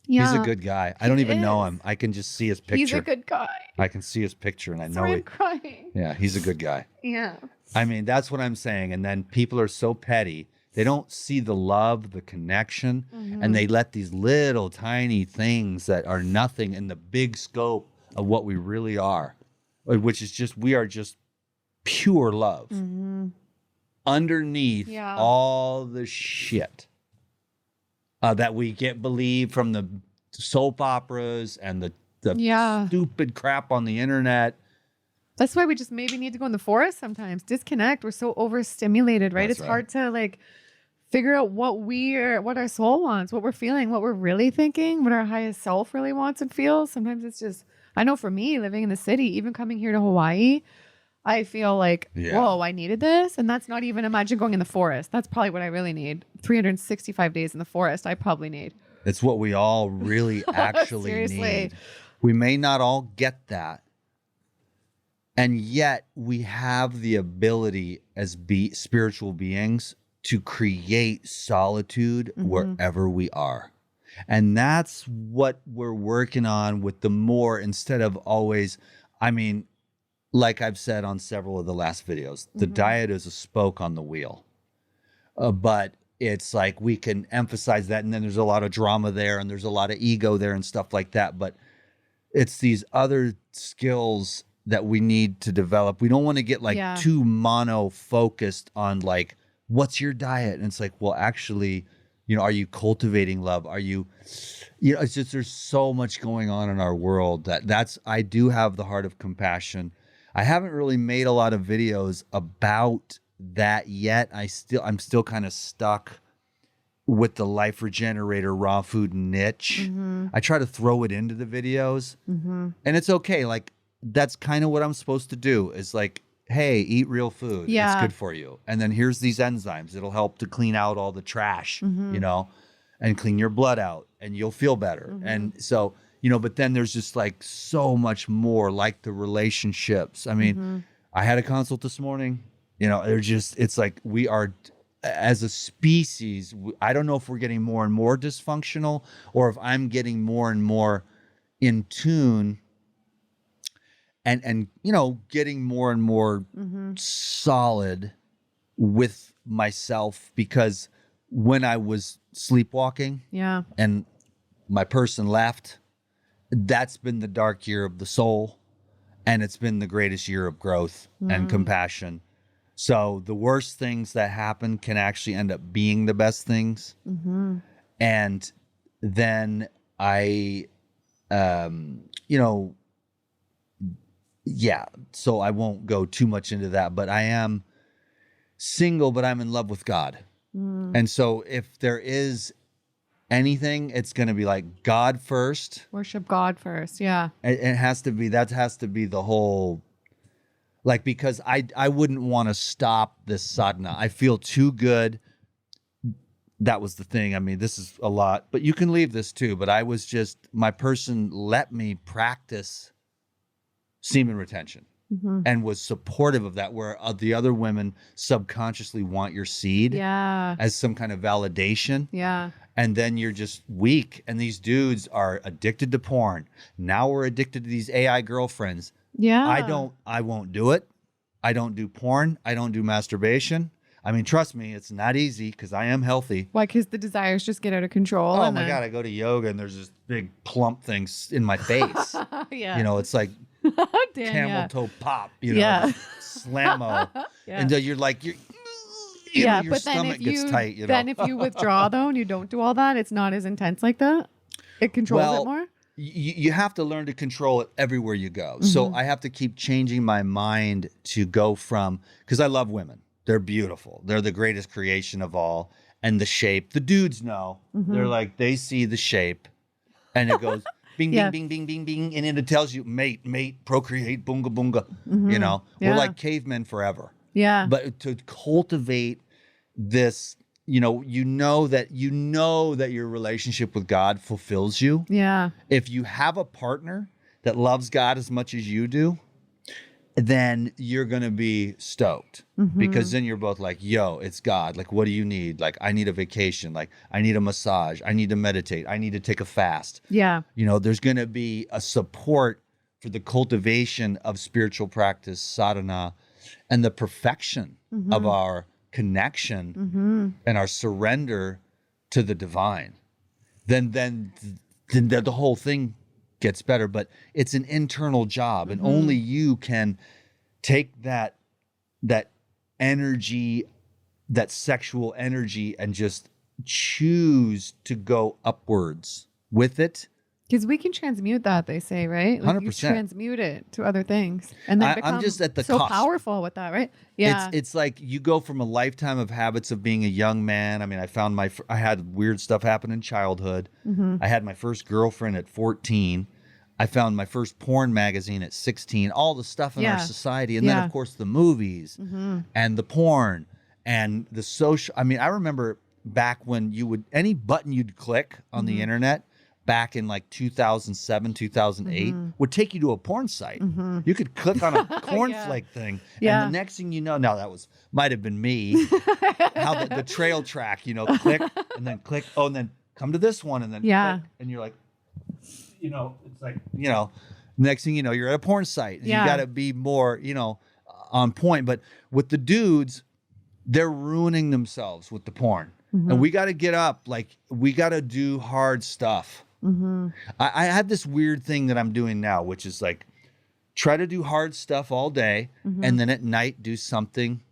Yeah. He's a good guy. I don't even know him. I can just see his picture. He's a good guy. I can see his picture and I know I'm crying. Yeah, he's a good guy. Yeah. I mean, that's what I'm saying. And then people are so petty. They don't see the love, the connection, and they let these little tiny things that are nothing in the big scope of what we really are, which is just, we are just pure love underneath all the shit that we get believed from the soap operas and the stupid crap on the internet. That's why we just maybe need to go in the forest sometimes. Disconnect. We're so overstimulated, right? It's hard to like figure out what our soul wants, what we're feeling, what we're really thinking, what our highest self really wants and feels. Sometimes it's just, I know for me, living in the city, even coming here to Hawaii, I feel like, whoa, I needed this. And that's not even, imagine going in the forest. That's probably what I really need. 365 days in the forest, I probably need. It's what we all really actually need. We may not all get that. And yet we have the ability as spiritual beings to create solitude wherever we are. And that's what we're working on with the more, instead of always, I mean, like I've said on several of the last videos, the diet is a spoke on the wheel. But it's like we can emphasize that, and then there's a lot of drama there, and there's a lot of ego there and stuff like that. But it's these other skills that we need to develop. We don't want to get like too mono focused on like, what's your diet? And it's like, well, actually, you know, are you cultivating love? Are you, you know, it's just, there's so much going on in our world I do have the heart of compassion. I haven't really made a lot of videos about that yet. I'm still kind of stuck with the Life Regenerator raw food niche. I try to throw it into the videos and it's okay. Like, that's kind of what I'm supposed to do, is like, hey, eat real food. It's good for you. And then here's these enzymes. It'll help to clean out all the trash, you know, and clean your blood out and you'll feel better. And so, you know, but then there's just like so much more, like the relationships. I mean, I had a consult this morning, you know, it's like we are, as a species, I don't know if we're getting more and more dysfunctional or if I'm getting more and more in tune and you know, getting more and more solid with myself, because when I was sleepwalking and my person left, that's been the dark year of the soul, and it's been the greatest year of growth and compassion. So the worst things that happen can actually end up being the best things. And then I, you know, so I won't go too much into that, but I am single, but I'm in love with God. And so if there is anything, it's going to be like God first. Worship God first. Yeah. It has to be, that has to be the whole, like, because I wouldn't want to stop this sadhana. I feel too good. That was the thing. I mean, this is a lot, but you can leave this too. But I was just, my person let me practice semen retention and was supportive of that, where the other women subconsciously want your seed as some kind of validation. And then you're just weak. And these dudes are addicted to porn. Now we're addicted to these AI girlfriends. I won't do it. I don't do porn. I don't do masturbation. I mean, trust me, it's not easy because I am healthy. Why? Because the desires just get out of control. Oh my God, I go to yoga and there's this big plump thing in my face. You know, it's like camel toe pop, you know, slammo. And you're like, you know, your stomach gets tight, you know. Then if you withdraw though and you don't do all that, it's not as intense like that. It controls it more. You have to learn to control it everywhere you go. So I have to keep changing my mind to go from, because I love women. They're beautiful. They're the greatest creation of all. and the shape. The dudes know. They're like, they see the shape and it goes bing, Yeah. bing, bing, bing, bing, bing. And then it tells you mate, procreate, boonga, boonga. You know, we're Yeah. like cavemen forever. Yeah. But to cultivate this, you know that your relationship with God fulfills you. Yeah. If you have a partner that loves God as much as you do, then you're going to be stoked because then you're both like, yo, it's God. Like, what do you need? Like, I need a vacation. Like, I need a massage. I need to meditate. I need to take a fast. Yeah. You know, there's going to be a support for the cultivation of spiritual practice, sadhana, and the perfection of our connection and our surrender to the divine. Then the whole thing gets better, but it's an internal job, and only you can take that energy, that sexual energy, and just choose to go upwards with it. Because we can transmute that, they say, right? Like 100%. you transmute it to other things, and then I'm just at the so cusp. powerful with that, right? Yeah. It's like you go from a lifetime of habits of being a young man. I mean, I had weird stuff happen in childhood. I had my first girlfriend at 14. I found my first porn magazine at 16. All the stuff in our society, and then of course the movies and the porn and the social. I mean, I remember back when any button you'd click on the internet back in like 2007, 2008 would take you to a porn site. You could click on a cornflake thing. And the next thing you know, now that might have been me, how the trail track, click and then click. Oh, and then come to this one and then click. And you're like, it's like, next thing you know, you're at a porn site. You got to be more, on point. But with the dudes, they're ruining themselves with the porn. And we got to get up. Like, we got to do hard stuff. I have this weird thing that I'm doing now, which is like, try to do hard stuff all day. And then at night, do something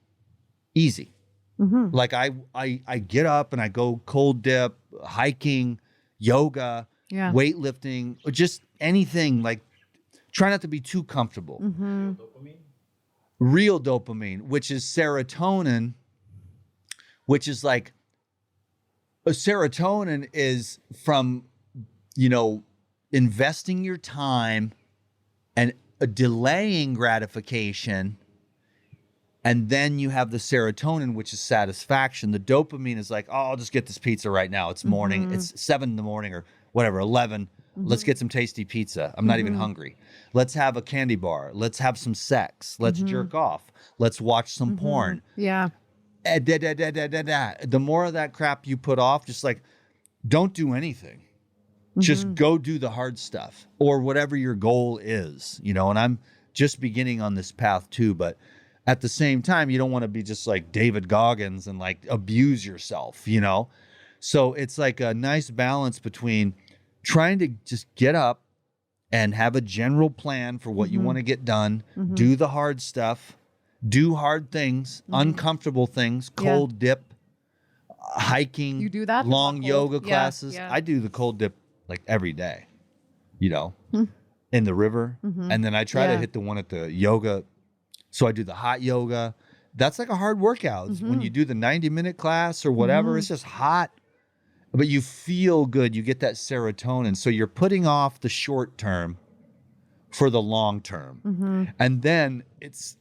easy. Like I get up and I go cold dip, hiking, yoga, weightlifting, or just anything. Like, try not to be too comfortable. Real dopamine, which is serotonin, which is like, a serotonin is from, investing your time and delaying gratification. And then you have the serotonin, which is satisfaction. The dopamine is like, oh, I'll just get this pizza right now. It's morning. It's 7 in the morning or whatever, 11. Let's get some tasty pizza. I'm not even hungry. Let's have a candy bar. Let's have some sex. Let's jerk off. Let's watch some porn. Yeah. The more of that crap you put off, just like, don't do anything. Just go do the hard stuff or whatever your goal is, and I'm just beginning on this path too. But at the same time, you don't want to be just like David Goggins and like abuse yourself, So it's like a nice balance between trying to just get up and have a general plan for what you want to get done, do the hard stuff, do hard things, uncomfortable things, cold dip, hiking, You do that? long yoga Yeah, classes. yeah. I do the cold dip like every day, in the river. And then I try to hit the one at the yoga. So I do the hot yoga. That's like a hard workout. When you do the 90-minute class or whatever, it's just hot, but you feel good. You get that serotonin. So you're putting off the short term for the long term. And then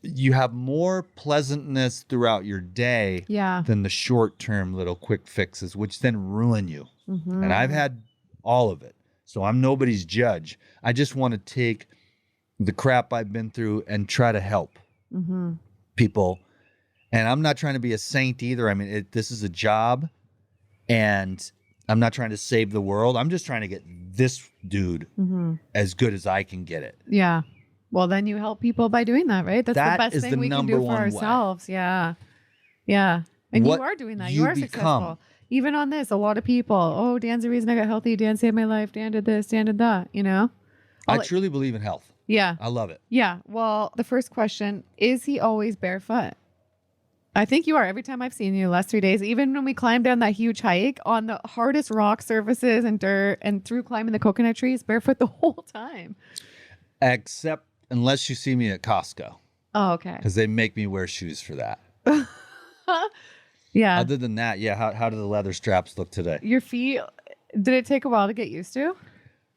you have more pleasantness throughout your day than the short term little quick fixes, which then ruin you. And I've had all of it. So I'm nobody's judge. I just want to take the crap I've been through and try to help people. And I'm not trying to be a saint either. I mean, this is a job, and I'm not trying to save the world. I'm just trying to get this dude as good as I can get it. Yeah. Well, then you help people by doing that, right? That's That the best is thing the we can number do for one way. ourselves. Yeah. Yeah. And What you are doing that. you You are become. successful. Even on this, a lot of people, oh, Dan's the reason I got healthy. Dan saved my life. Dan did this. Dan did that, I truly believe in health. Yeah. I love it. Yeah. Well, the first question, is he always barefoot? I think you are. Every time I've seen you the last 3 days, even when we climbed down that huge hike on the hardest rock surfaces and dirt and through climbing the coconut trees, barefoot the whole time. Except unless you see me at Costco, Oh, okay. because they make me wear shoes for that. Yeah. Other than that, yeah. How do the leather straps look today? Your feet, did it take a while to get used to?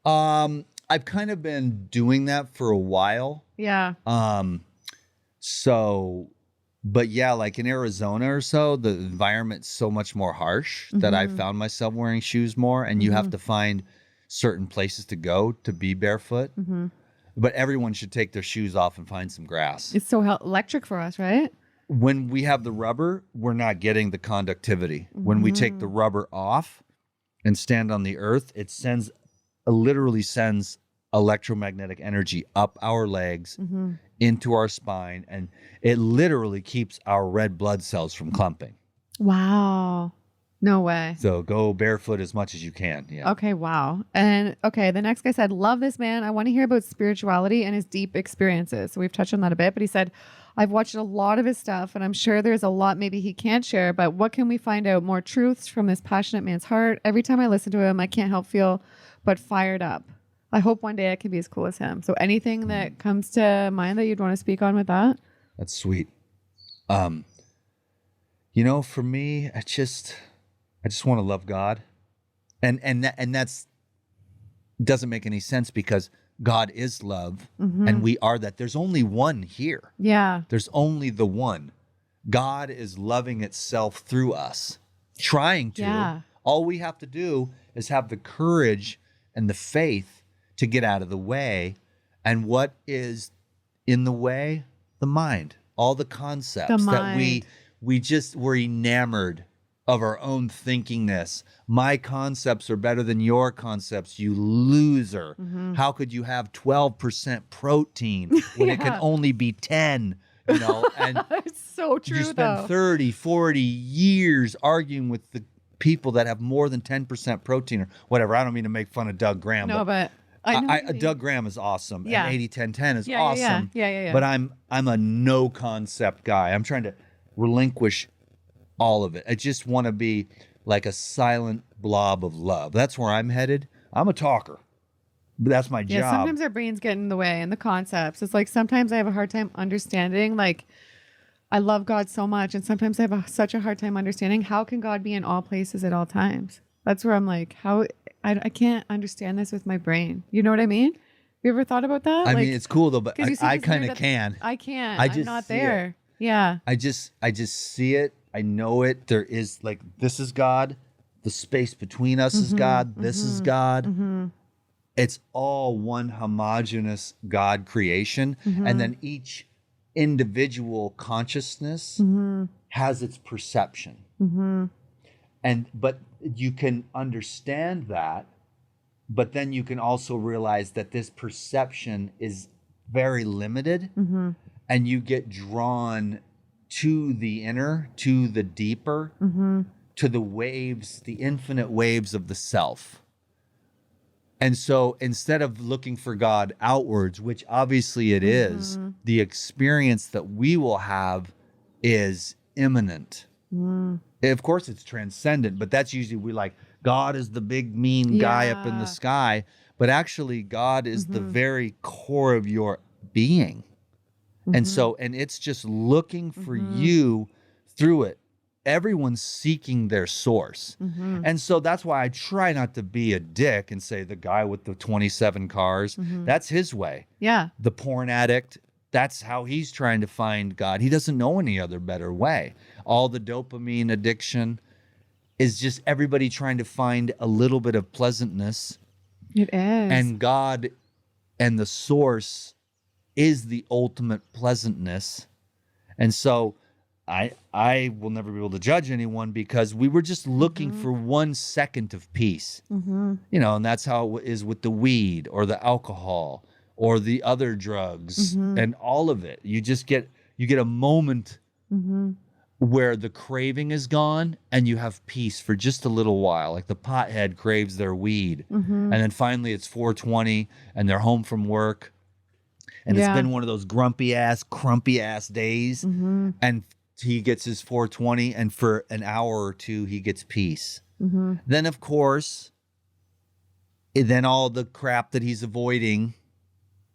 I've kind of been doing that for a while. Yeah. So, but yeah, like in Arizona or so, the environment's so much more harsh that I found myself wearing shoes more, and you have to find certain places to go to be barefoot. But everyone should take their shoes off and find some grass. It's so electric for us, right? When we have the rubber, we're not getting the conductivity. When we take the rubber off and stand on the earth, it literally sends electromagnetic energy up our legs into our spine, and it literally keeps our red blood cells from clumping. Wow. No way. So go barefoot as much as you can. Yeah. Okay, wow. And okay, the next guy said, love this man. I want to hear about spirituality and his deep experiences. So we've touched on that a bit, but he said, I've watched a lot of his stuff and I'm sure there's a lot maybe he can't share, but what can we find out more truths from this passionate man's heart? Every time I listen to him, I can't help feel but fired up. I hope one day I can be as cool as him. So anything that comes to mind that you'd want to speak on with that? That's sweet. For me, I just want to love God. And that's doesn't make any sense because God is love and we are that. There's only one here. Yeah. There's only the one. God is loving itself through us, trying to. Yeah. All we have to do is have the courage and the faith to get out of the way. And what is in the way? The mind. All the concepts that we're enamored of our own thinkingness. My concepts are better than your concepts, you loser. How could you have 12% protein when it can only be 10? And It's so true, you spend 30, 40 years arguing with the people that have more than 10% protein or whatever. I don't mean to make fun of Doug Graham. No, but I know Doug Graham is awesome. Yeah. And 80-10-10 is Yeah, awesome. yeah. But I'm a no concept guy. I'm trying to relinquish all of it. I just want to be like a silent blob of love. That's where I'm headed. I'm a talker. But that's my job. Yeah, sometimes our brains get in the way and the concepts. It's like sometimes I have a hard time understanding, like, I love God so much, and sometimes I have such a hard time understanding how can God be in all places at all times. That's where I'm like, I can't understand this with my brain. You know what I mean? You ever thought about that? I mean, it's cool though, but I kind of can. I can't. I just I'm not see there. it. Yeah. I just see it. I know it. There is like, this is God. The space between us is God. This is God. It's all one homogeneous God creation. And then each individual consciousness has its perception. But you can understand that, but then you can also realize that this perception is very limited, and you get drawn to the inner, to the deeper, to the waves, the infinite waves of the self. And so instead of looking for God outwards, which obviously it is, the experience that we will have is immanent. Of course, it's transcendent, but that's usually we like, God is the big mean guy up in the sky. But actually, God is the very core of your being. And so, and it's just looking for you through it. Everyone's seeking their source. And so that's why I try not to be a dick and say the guy with the 27 cars, that's his way. Yeah. The porn addict, that's how he's trying to find God. He doesn't know any other better way. All the dopamine addiction is just everybody trying to find a little bit of pleasantness. It is. And God and the source is the ultimate pleasantness. And so I will never be able to judge anyone because we were just looking for 1 second of peace. And that's how it is with the weed or the alcohol or the other drugs and all of it. You get a moment where the craving is gone and you have peace for just a little while. Like the pothead craves their weed. And then finally it's 4:20 and they're home from work. And it's been one of those grumpy ass, crumpy ass days. And he gets his 4:20 and for an hour or two, he gets peace. Then of course, then all the crap that he's avoiding,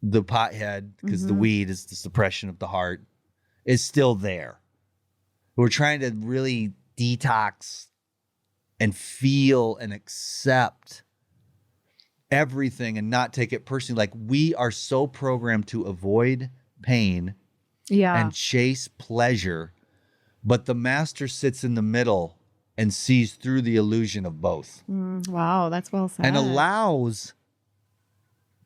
the pothead, because the weed is the suppression of the heart, is still there. We're trying to really detox and feel and accept everything and not take it personally. Like, we are so programmed to avoid pain and chase pleasure, but the master sits in the middle and sees through the illusion of both. Wow, that's well said. And allows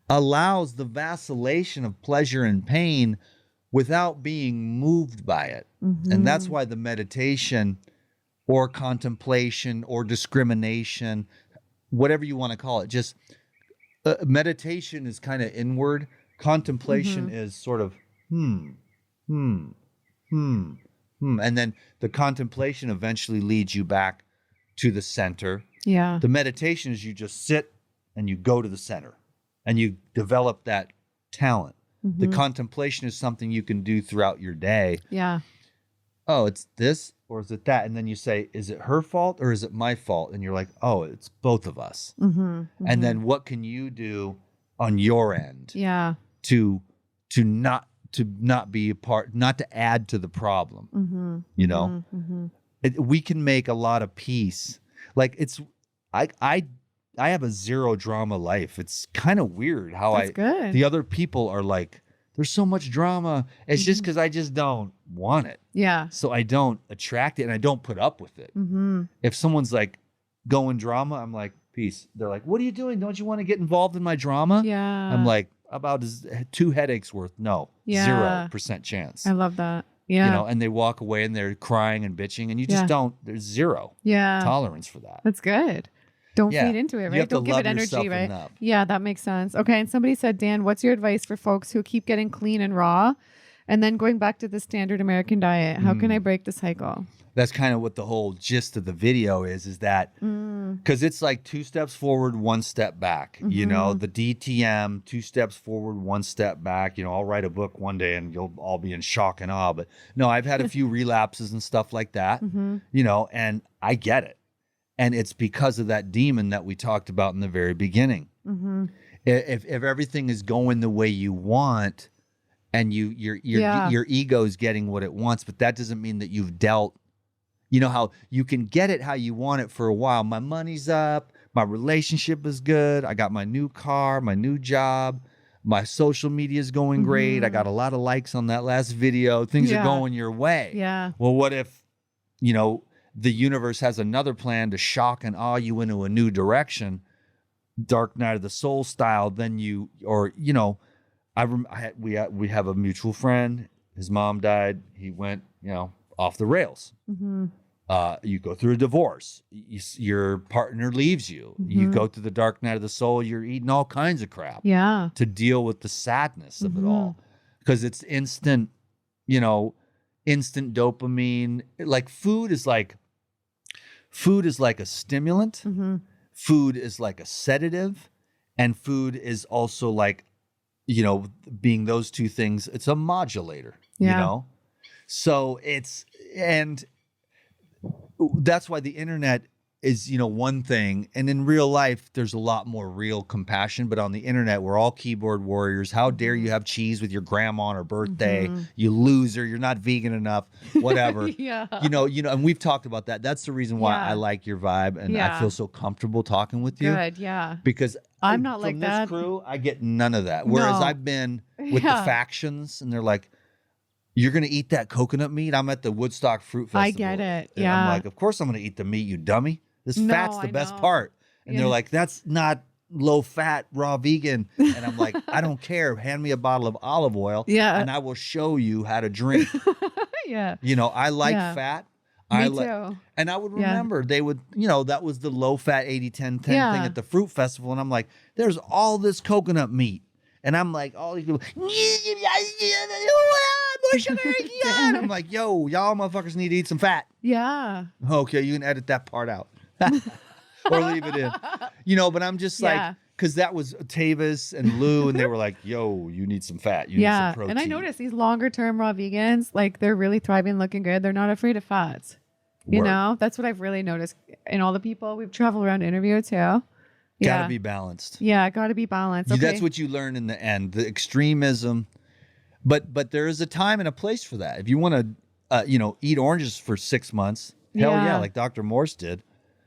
the vacillation of pleasure and pain without being moved by it. And that's why the meditation or contemplation or discrimination, whatever you want to call it, just meditation is kind of inward. Contemplation is sort of and then the contemplation eventually leads you back to the center. Yeah. The meditation is you just sit and you go to the center and you develop that talent. The contemplation is something you can do throughout your day. Yeah. Oh, it's this or is it that? And then you say, is it her fault or is it my fault? And you're like, oh, it's both of us. And then what can you do on your end? Yeah. To not be a part, not to add to the problem. You know, we can make a lot of peace. Like, it's, I have a zero drama life. It's kind of weird how the other people are like, there's so much drama. It's just because I just don't want it. Yeah. So I don't attract it and I don't put up with it. If someone's like going drama, I'm like, peace. They're like, what are you doing? Don't you want to get involved in my drama? Yeah. I'm like, about 2 headaches worth. No, 0% chance. I love that. Yeah. You know, and they walk away and they're crying and bitching and you just don't, there's zero tolerance for that. That's good. Don't feed into it, right? Don't give it energy, right? Enough. Yeah, that makes sense. Okay. And somebody said, Dan, what's your advice for folks who keep getting clean and raw and then going back to the standard American diet? How can I break the cycle? That's kind of what the whole gist of the video is that because it's like 2 steps forward, 1 step back, you know, the DTM, 2 steps forward, 1 step back. You know, I'll write a book one day and you'll all be in shock and awe. But no, I've had a few relapses and stuff like that, you know, and I get it. And it's because of that demon that we talked about in the very beginning. If everything is going the way you want and your ego is getting what it wants, but that doesn't mean that you've dealt. You know how you can get it how you want it for a while. My money's up. My relationship is good. I got my new car, my new job. My social media is going great. I got a lot of likes on that last video. Things are going your way. Yeah. Well, what if, you know, the universe has another plan to shock and awe you into a new direction, Dark Night of the Soul style? Then you, or, you know, we have a mutual friend. His mom died. He went, you know, off the rails. You go through a divorce. Your partner leaves you. You go through the dark night of the soul. You're eating all kinds of crap. Yeah. To deal with the sadness of it all, because it's instant. You know, instant dopamine. Like food is like a stimulant. Food is like a sedative, and food is also like, you know, being those two things. It's a modulator. You know, so and that's why the internet is, you know, one thing. And in real life, there's a lot more real compassion. But on the internet, we're all keyboard warriors. How dare you have cheese with your grandma on her birthday? You loser. You're not vegan enough. Whatever. You know, and we've talked about that. That's the reason why I like your vibe. And I feel so comfortable talking with you. Good. Yeah. Because I'm not like that. From this crew, I get none of that. Whereas I've been with the factions and they're like, you're going to eat that coconut meat? I'm at the Woodstock Fruit Festival. I get it. And I'm like, of course I'm going to eat the meat, you dummy. This fat's the best part. And they're like, that's not low fat, raw vegan. And I'm like, I don't care. Hand me a bottle of olive oil. And I will show you how to drink. You know, I like fat. Me too. And I would remember they would, you know, that was the low fat 80-10-10 thing at the fruit festival. And I'm like, there's all this coconut meat. And I'm like, all these people, more sugar. And I'm like, yo, y'all motherfuckers need to eat some fat. Yeah. Okay, you can edit that part out. Or leave it in. You know, but I'm just like, because that was Tavis and Lou, and they were like, yo, you need some fat. You need some protein. And I noticed these longer term raw vegans, like they're really thriving, looking good. They're not afraid of fats. You know, that's what I've really noticed in all the people we've traveled around to interview too. Gotta be balanced. Yeah, gotta be balanced. Okay. That's what you learn in the end, the extremism. But there is a time and a place for that. If you want to, you know, eat oranges for 6 months Hell yeah, Yeah. like Dr. Morse did.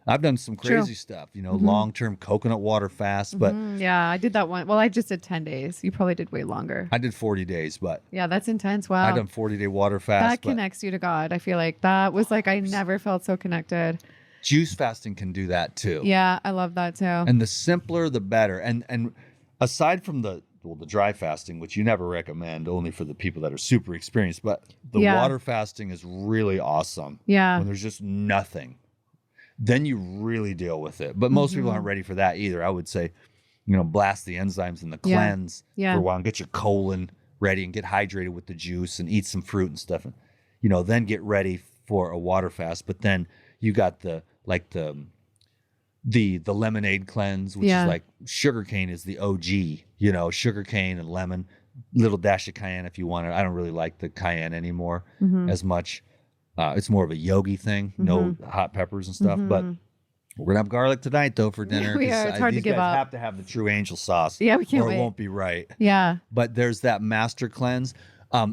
I've done some crazy stuff, you know, long-term coconut water fast, but Yeah, I did that one. Well, I just did 10 days. You probably did way longer. I did 40 days, but Yeah, that's intense. I Wow. done 40-day water fast. That But connects you to God. I feel like that was like, I never felt so connected. juice fasting can do that too. Yeah, I love that too. And the simpler, the better. And aside from the dry fasting, which you never recommend, only for the people that are super experienced, but the water fasting is really awesome. Yeah. When there's just nothing, then you really deal with it. But most people aren't ready for that either. I would say, you know, blast the enzymes and the cleanse for a while and get your colon ready and get hydrated with the juice and eat some fruit and stuff. And, you know, then get ready for a water fast. But then you got the lemonade cleanse, which is like sugarcane is the OG, you know, sugarcane and lemon, little dash of cayenne if you want it. I don't really like the cayenne anymore as much. It's more of a yogi thing, no hot peppers and stuff. But we're gonna have garlic tonight though for dinner. We are. It's hard to these give guys up. have to have the true angel sauce. Yeah, we can't or wait. it won't be right. Yeah. But there's that master cleanse.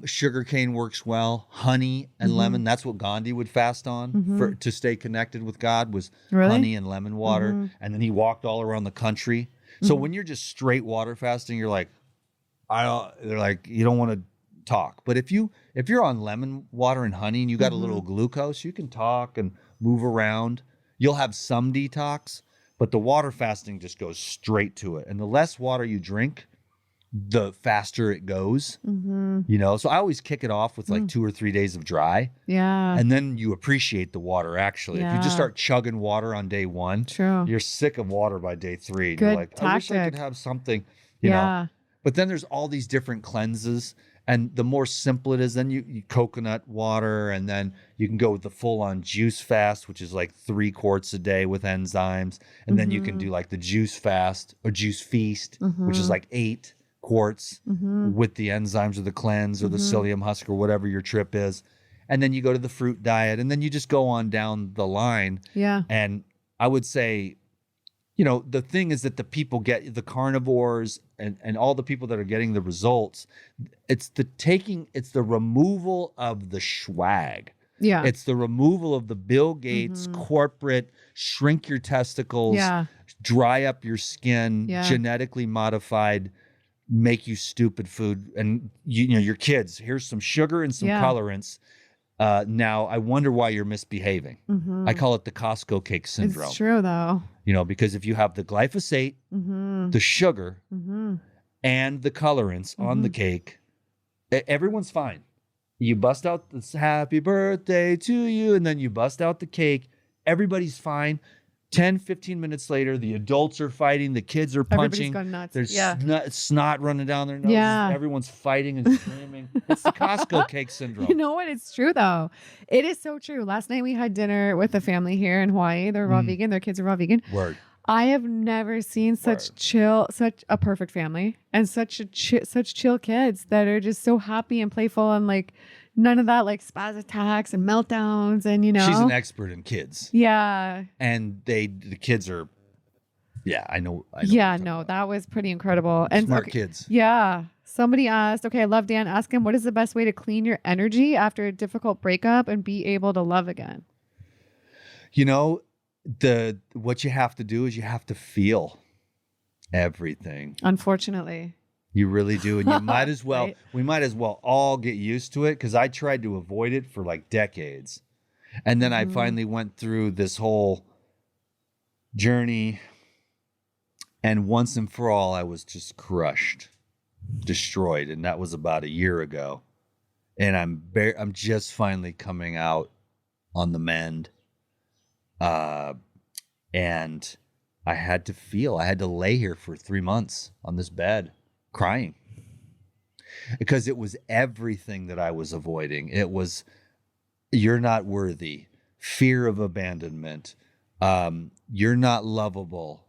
Sugarcane works well. Honey and lemon. That's what Gandhi would fast on to stay connected with God was honey and lemon water. And then he walked all around the country. So when you're just straight water fasting, you're like, they're like, you don't want to talk. But if you're on lemon water and honey and you got a little glucose, you can talk and move around. You'll have some detox, but the water fasting just goes straight to it. And the less water you drink, the faster it goes, you know? So I always kick it off with like 2 or 3 days of dry. Yeah. And then you appreciate the water actually. If you just start chugging water on day 1, you're sick of water by day 3. Good You're like, I wish I tactic. could have something, you know? But then there's all these different cleanses. And the more simple it is, then you coconut water, and then you can go with the full-on juice fast, which is like 3 quarts a day with enzymes. And then you can do like the juice fast or juice feast, which is like 8 quarts with the enzymes or the cleanse or the psyllium husk or whatever your trip is. And then you go to the fruit diet, and then you just go on down the line. Yeah. And I would say, you know, the thing is that the people get the carnivores and all the people that are getting the results, it's the removal of the swag. Yeah. It's the removal of the Bill Gates corporate shrink your testicles, dry up your skin, genetically modified, make you stupid food. And you know, your kids, here's some sugar and some colorants. Now I wonder why you're misbehaving. I call it the Costco cake syndrome. It's true though. You know, because if you have the glyphosate, the sugar, and the colorants on the cake, everyone's fine. You bust out this happy birthday to you, and then you bust out the cake. Everybody's fine. 10, 15 minutes later, the adults are fighting. The kids are punching. Everybody's gone nuts. There's snot running down their noses. Yeah. Everyone's fighting and screaming. It's the Costco cake syndrome. You know what? It's true though. It is so true. Last night we had dinner with a family here in Hawaii. They're raw vegan. Their kids are raw vegan. Word. I have never seen such a perfect family and such chill kids that are just so happy and playful and like none of that like spaz attacks and meltdowns and, you know. She's an expert in kids. Yeah. And the kids are, I know. Yeah, no, that was pretty incredible. And smart kids. Yeah. Somebody asked, okay, I love Dan. Ask him, what is the best way to clean your energy after a difficult breakup and be able to love again? You know, what you have to do is you have to feel everything. Unfortunately. You really do. And you might as well, Right. we might as well all get used to it, because I tried to avoid it for like decades. And then I finally went through this whole journey. And once and for all, I was just crushed, destroyed. And that was about a year ago. And I'm just finally coming out on the mend. And I had to lay here for 3 months on this bed crying, because it was everything that I was avoiding. It was, you're not worthy, fear of abandonment, you're not lovable.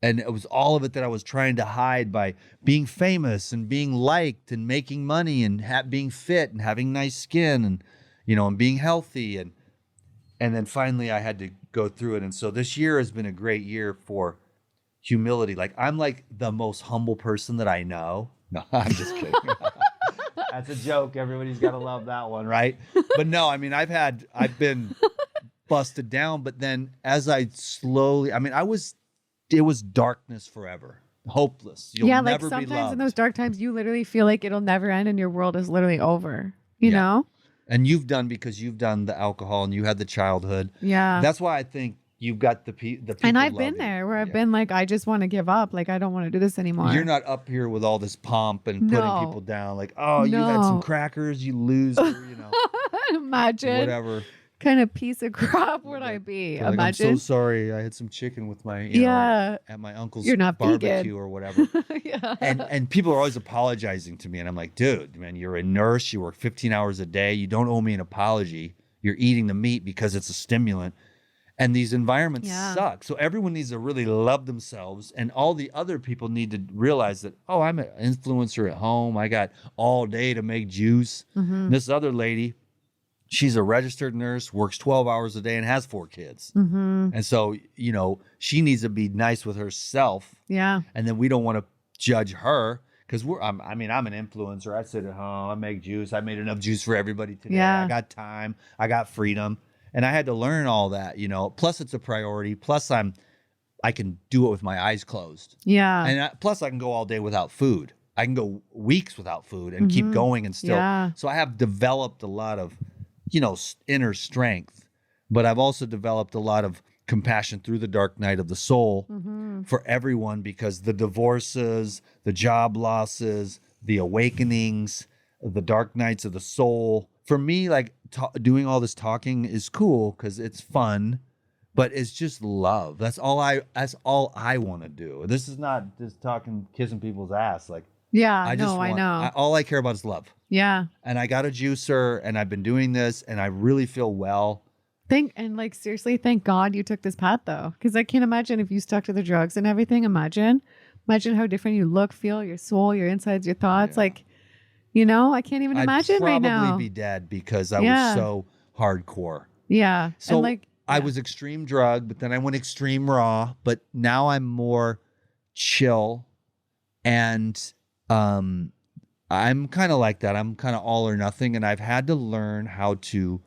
And it was all of it that I was trying to hide by being famous and being liked and making money and being fit and having nice skin and, you know, and being healthy. And then finally I had to go through it. And so this year has been a great year for humility. Like, I'm like the most humble person that I know. No, I'm just kidding. That's a joke. Everybody's got to love that one, right? But no, I mean, I've been busted down. But then as I slowly, I mean, it was darkness forever. Hopeless. You'll like never be sometimes loved. in those dark times, you literally feel like it'll never end and your world is literally over, you Yeah. know? And because you've done the alcohol and you had the childhood. Yeah. That's why I think you've got the people. And I've been there where I've been like, I just want to give up. Like, I don't want to do this anymore. You're not up here with all this pomp and putting No. people down. Like, oh, you had some crackers, you loser, you know. Imagine. Whatever. Kind of piece of crap would I be? Like, Imagine. I'm so sorry. I had some chicken with my, you know, at my uncle's You're not barbecue vegan. or whatever. Yeah. And people are always apologizing to me. And I'm like, dude, man, you're a nurse. You work 15 hours a day. You don't owe me an apology. You're eating the meat because it's a stimulant. And these environments suck. So everyone needs to really love themselves. And all the other people need to realize that, oh, I'm an influencer at home. I got all day to make juice. Mm-hmm. This other lady, she's a registered nurse, works 12 hours a day and has 4 kids. Mm-hmm. And so, you know, she needs to be nice with herself. Yeah. And then we don't want to judge her because I'm an influencer. I sit at home, I make juice. I made enough juice for everybody today. Yeah. I got time, I got freedom. And I had to learn all that, you know, plus it's a priority. Plus I can do it with my eyes closed. Yeah. And plus I can go all day without food. I can go weeks without food and keep going and still. Yeah. So I have developed a lot of, you know, inner strength, but I've also developed a lot of compassion through the dark night of the soul for everyone, because the divorces, the job losses, the awakenings, the dark nights of the soul. For me, like doing all this talking is cool because it's fun, but it's just love. That's all I want to do. This is not just talking, kissing people's ass. Like, I know. All I care about is love. Yeah. And I got a juicer and I've been doing this and I really feel well. Seriously, thank God you took this path though. Because I can't imagine if you stuck to the drugs and everything. Imagine how different you look, feel, your soul, your insides, your thoughts. Yeah. Like, you know, I can't even imagine right now. I'd probably be dead because I was so hardcore. Yeah. So and I was extreme drug, but then I went extreme raw. But now I'm more chill. And I'm kind of like that. I'm kind of all or nothing. And I've had to learn how to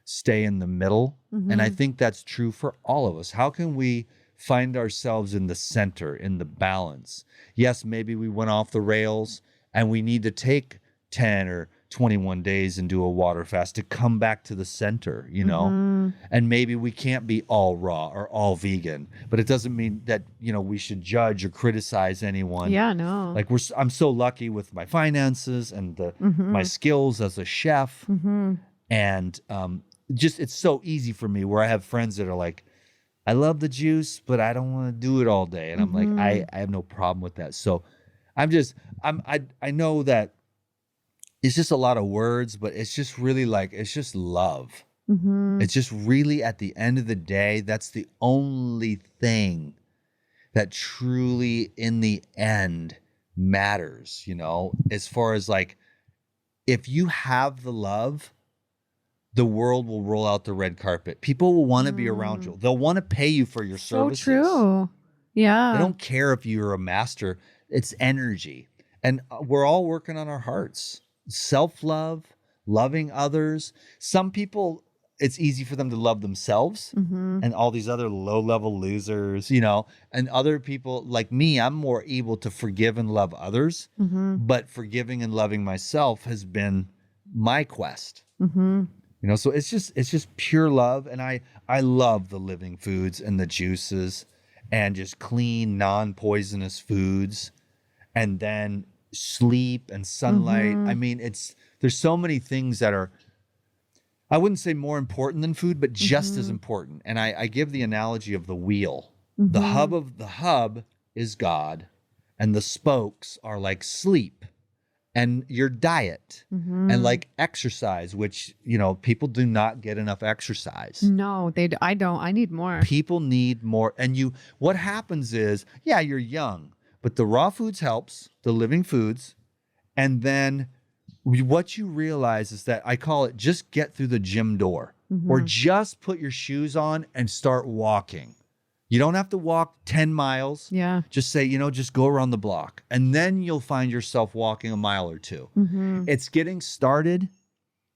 stay in the middle. And I think that's true for all of us. How can we find ourselves in the center, in the balance? Yes, maybe we went off the rails and we need to take 10 or 21 days and do a water fast to come back to the center, you know? And maybe we can't be all raw or all vegan, but it doesn't mean that, you know, we should judge or criticize anyone. Yeah, no. Like I'm so lucky with my finances and my skills as a chef. And just, it's so easy for me where I have friends that are like, I love the juice, but I don't want to do it all day. And I'm like, I have no problem with that. So I know that it's just a lot of words, but it's just really like, it's just love. It's just really, at the end of the day, that's the only thing that truly in the end matters, you know, as far as like, if you have the love, the world will roll out the red carpet. People will want to be around you. They'll want to pay you for your services. So true. Yeah. They don't care if you're a master. It's energy. And we're all working on our hearts. Self-love, loving others. Some people, it's easy for them to love themselves and all these other low-level losers, you know. And other people, like me, I'm more able to forgive and love others. But forgiving and loving myself has been my quest. You know, so it's just pure love. And I love the living foods and the juices and just clean, non-poisonous foods. And then sleep and sunlight. I mean, there's so many things that are, I wouldn't say more important than food, but just as important. And I give the analogy of the wheel. The hub is God, and the spokes are like sleep and your diet and like exercise, which, you know, people do not get enough exercise. No, I don't. I need more. People need more. And what happens is, yeah, you're young, but the raw foods helps, the living foods. And then what you realize is that I call it, just get through the gym door or just put your shoes on and start walking. You don't have to walk 10 miles. Yeah. Just say, you know, just go around the block. And then you'll find yourself walking a mile or two. It's getting started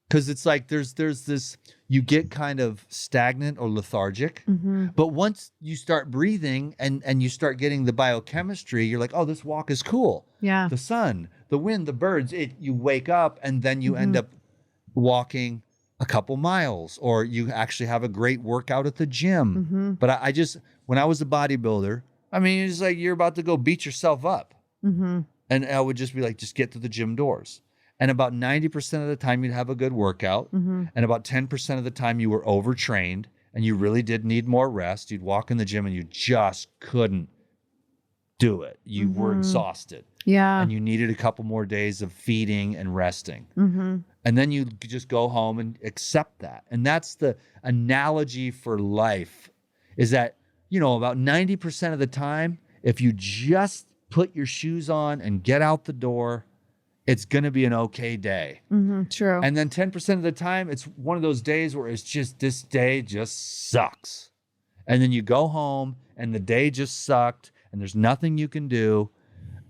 Because it's like there's this, you get kind of stagnant or lethargic. But once you start breathing and you start getting the biochemistry, you're like, oh, this walk is cool. Yeah. The sun, the wind, the birds, you wake up and then you end up walking a couple miles, or you actually have a great workout at the gym. But I just, when I was a bodybuilder, I mean, it's like you're about to go beat yourself up. And I would just be like, just get to the gym doors. And about 90% of the time you'd have a good workout. And about 10% of the time you were overtrained and you really did need more rest. You'd walk in the gym and you just couldn't do it. You were exhausted. Yeah. And you needed a couple more days of feeding and resting. And then you just go home and accept that. And that's the analogy for life, is that, you know, about 90% of the time, if you just put your shoes on and get out the door, it's going to be an okay day. True. And then 10% of the time, it's one of those days where it's just, this day just sucks. And then you go home and the day just sucked and there's nothing you can do.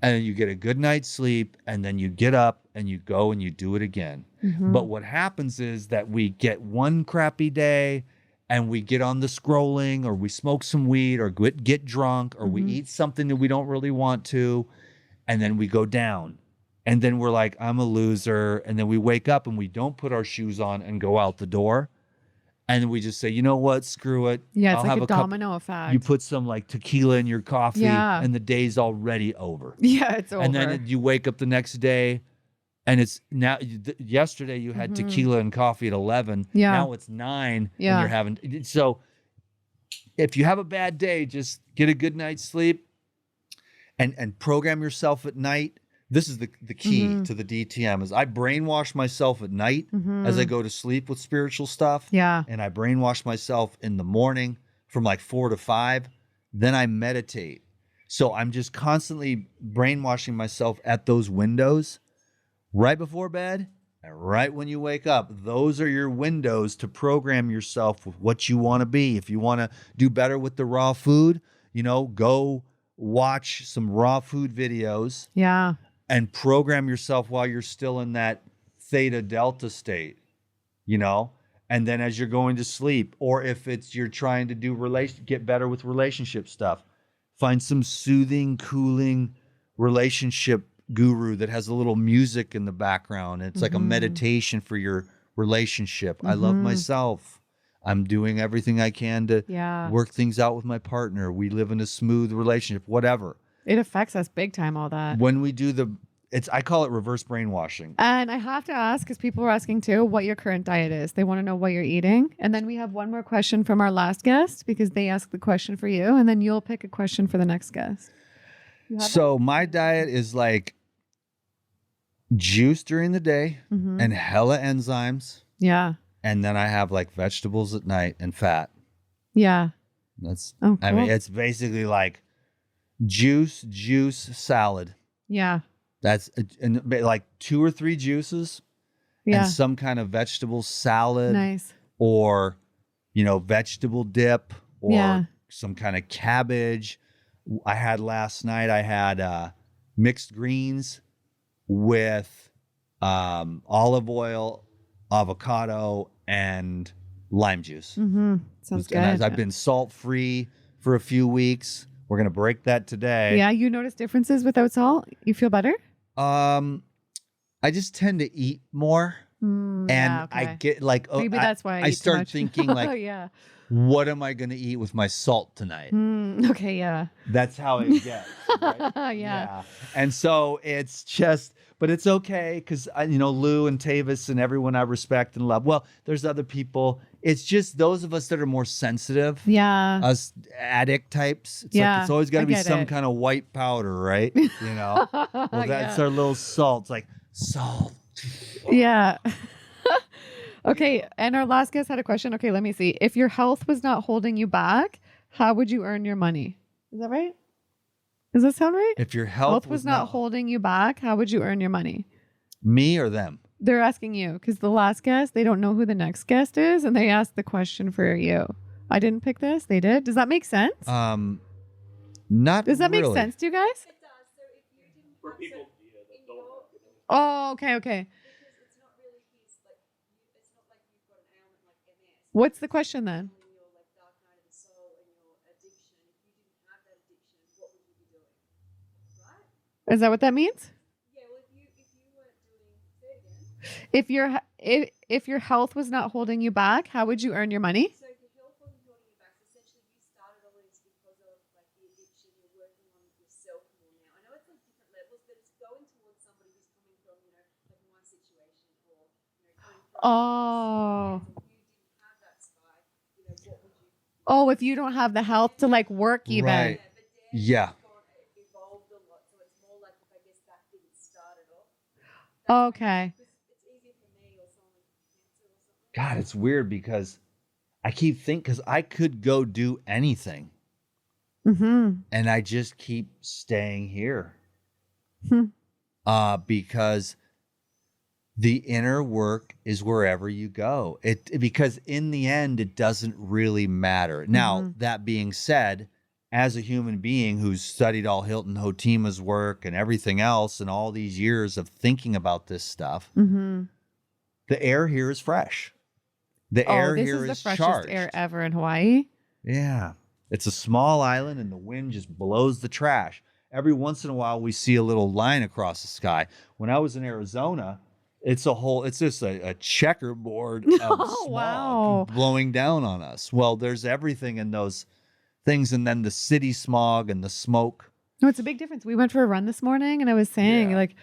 And then you get a good night's sleep and then you get up and you go and you do it again. But what happens is that we get one crappy day and we get on the scrolling, or we smoke some weed, or get drunk, or we eat something that we don't really want to. And then we go down. And then we're like, I'm a loser. And then we wake up and we don't put our shoes on and go out the door. And then we just say, you know what? Screw it. Yeah, it's I'll like have a domino effect. You put some like tequila in your coffee and the day's already over. Yeah, it's over. And then you wake up the next day and it's now, yesterday you had tequila and coffee at 11. Yeah. Now it's 9 Yeah. and you're having, so if you have a bad day, just get a good night's sleep and program yourself at night. This is the key to the DTM, is I brainwash myself at night as I go to sleep with spiritual stuff. Yeah. And I brainwash myself in the morning from like 4 to 5. Then I meditate. So I'm just constantly brainwashing myself at those windows right before bed and right when you wake up. Those are your windows to program yourself with what you want to be. If you want to do better with the raw food, you know, go watch some raw food videos. Yeah. And program yourself while you're still in that theta delta state, you know? And then as you're going to sleep, or if it's you're trying to do get better with relationship stuff, find some soothing, cooling relationship guru that has a little music in the background. It's like a meditation for your relationship. I love myself. I'm doing everything I can to work things out with my partner. We live in a smooth relationship, whatever. It affects us big time, all that. When we do I call it reverse brainwashing. And I have to ask, because people are asking too, what your current diet is. They want to know what you're eating. And then we have one more question from our last guest, because they asked the question for you. And then you'll pick a question for the next guest. So my diet is like juice during the day and hella enzymes. Yeah. And then I have like vegetables at night and fat. Yeah. That's, cool. I mean, it's basically like juice, salad. Yeah. That's like 2 or 3 juices and some kind of vegetable salad. Nice. Or, you know, vegetable dip or some kind of cabbage. I had last night, I had mixed greens with olive oil, avocado, and lime juice. Sounds good. And I've been salt-free for a few weeks. We're going to break that today. Yeah, you notice differences without salt? You feel better? I just tend to eat more. I get like, maybe that's why I start thinking like, what am I going to eat with my salt tonight? Okay, yeah. That's how it gets. Right? Yeah. And so it's just, but it's okay because, you know, Lou and Tavis and everyone I respect and love. Well, there's other people. It's just those of us that are more sensitive. Yeah. Us addict types. It's like it's always got to be some kind of white powder, right? You know? Well, that's our little salt. It's like salt. Yeah. Okay. And our last guest had a question. Okay, let me see. If your health was not holding you back, how would you earn your money? Is that right? Does that sound right? If your health was not holding you back, how would you earn your money? Me or them? They're asking you because the last guest, they don't know who the next guest is, and they asked the question for you. I didn't pick this. They did. Does that make sense? Not Does that really. make sense to you guys? It does. So if you didn't for people Oh, okay. because it's not really his, like, What's the question then? Your like dark night of the soul and your addiction. If you didn't have that addiction, what would you be doing? Right? Is that what that means? Yeah. Well, if you weren't doing, say it again. If your health was not holding you back, how would you earn your money? So if your health wasn't holding you back, so essentially you started all this because of like the addiction. You're working on yourself more now. I know it's like different levels, but it's going towards somebody who's coming from, you know, like my situation, or you know, coming from. Oh. If you didn't have that Skye, you know, what would you? Oh, if you don't have the health to like work even. Right. Yeah. It's evolved a lot, so it's more like if I guess that didn't start it off. Okay. It's easier for me or someone with cancer or something. God, it's weird because I keep thinking, because I could go do anything. Mm-hmm. And I just keep staying here. Hmm. Because the inner work is wherever you go. Because in the end, it doesn't really matter. Now, that being said, as a human being who's studied all Hilton Hotima's work and everything else, and all these years of thinking about this stuff, the air here is fresh. The air this here is the is freshest charged. air ever in Hawaii. Yeah. It's a small island and the wind just blows the trash. Every once in a while, we see a little line across the sky. When I was in Arizona, it's just a checkerboard of smog wow. blowing down on us. Well, there's everything in those things. And then the city smog and the smoke. No, it's a big difference. We went for a run this morning and I was saying like,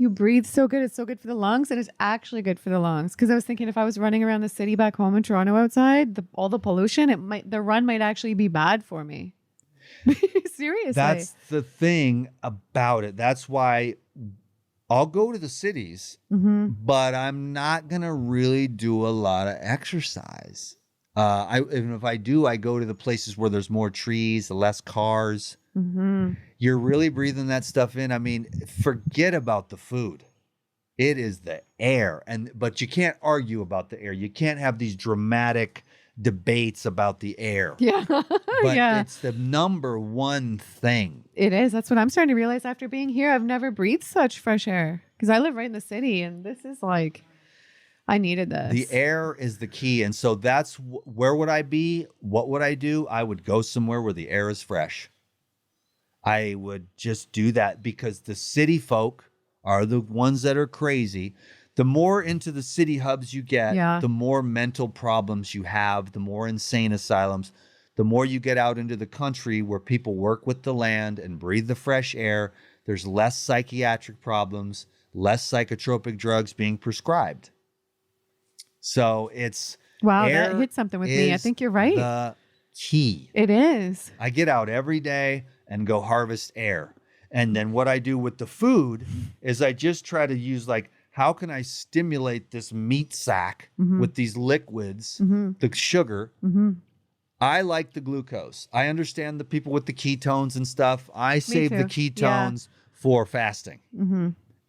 you breathe so good. It's so good for the lungs, and it's actually good for the lungs. Because I was thinking if I was running around the city back home in Toronto outside, all the pollution, the run might actually be bad for me. Seriously. That's the thing about it. That's why I'll go to the cities, but I'm not going to really do a lot of exercise. Even if I do, I go to the places where there's more trees, less cars. You're really breathing that stuff in. I mean, forget about the food. It is the air. But you can't argue about the air. You can't have these dramatic debates about the air. Yeah. But yeah. it's the number one thing. It is. That's what I'm starting to realize after being here. I've never breathed such fresh air because I live right in the city, and this is like, I needed this. The air is the key. And so that's where would I be? What would I do? I would go somewhere where the air is fresh. I would just do that because the city folk are the ones that are crazy. The more into the city hubs you get, the more mental problems you have, the more insane asylums, the more you get out into the country where people work with the land and breathe the fresh air. There's less psychiatric problems, less psychotropic drugs being prescribed. So it's wow, that hit something with me. I think you're right. The key. It is. I get out every day and go harvest air. And then what I do with the food is I just try to use like, how can I stimulate this meat sack with these liquids, the sugar? I like the glucose. I understand the people with the ketones and stuff. I save the ketones for fasting.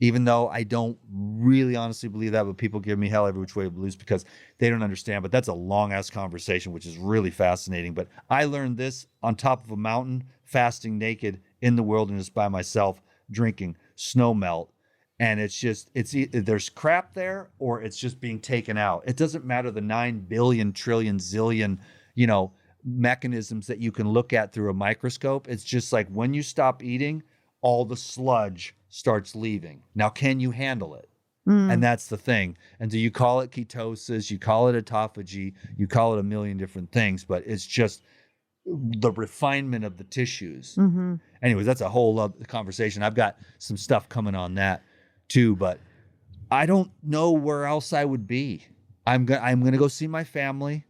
Even though I don't really honestly believe that, but people give me hell every which way to lose because they don't understand. But that's a long-ass conversation, which is really fascinating. But I learned this on top of a mountain, fasting naked in the wilderness by myself, drinking snow melt. And it's just, there's crap there or it's just being taken out. It doesn't matter the 9 billion, trillion, zillion, mechanisms that you can look at through a microscope. It's just like when you stop eating, all the sludge starts leaving. Now, can you handle it? And that's the thing. And do you call it ketosis? You call it autophagy. You call it a million different things, but it's just the refinement of the tissues. Anyways, that's a whole other conversation. I've got some stuff coming on that too, but I don't know where else I would be. I'm going to go see my family,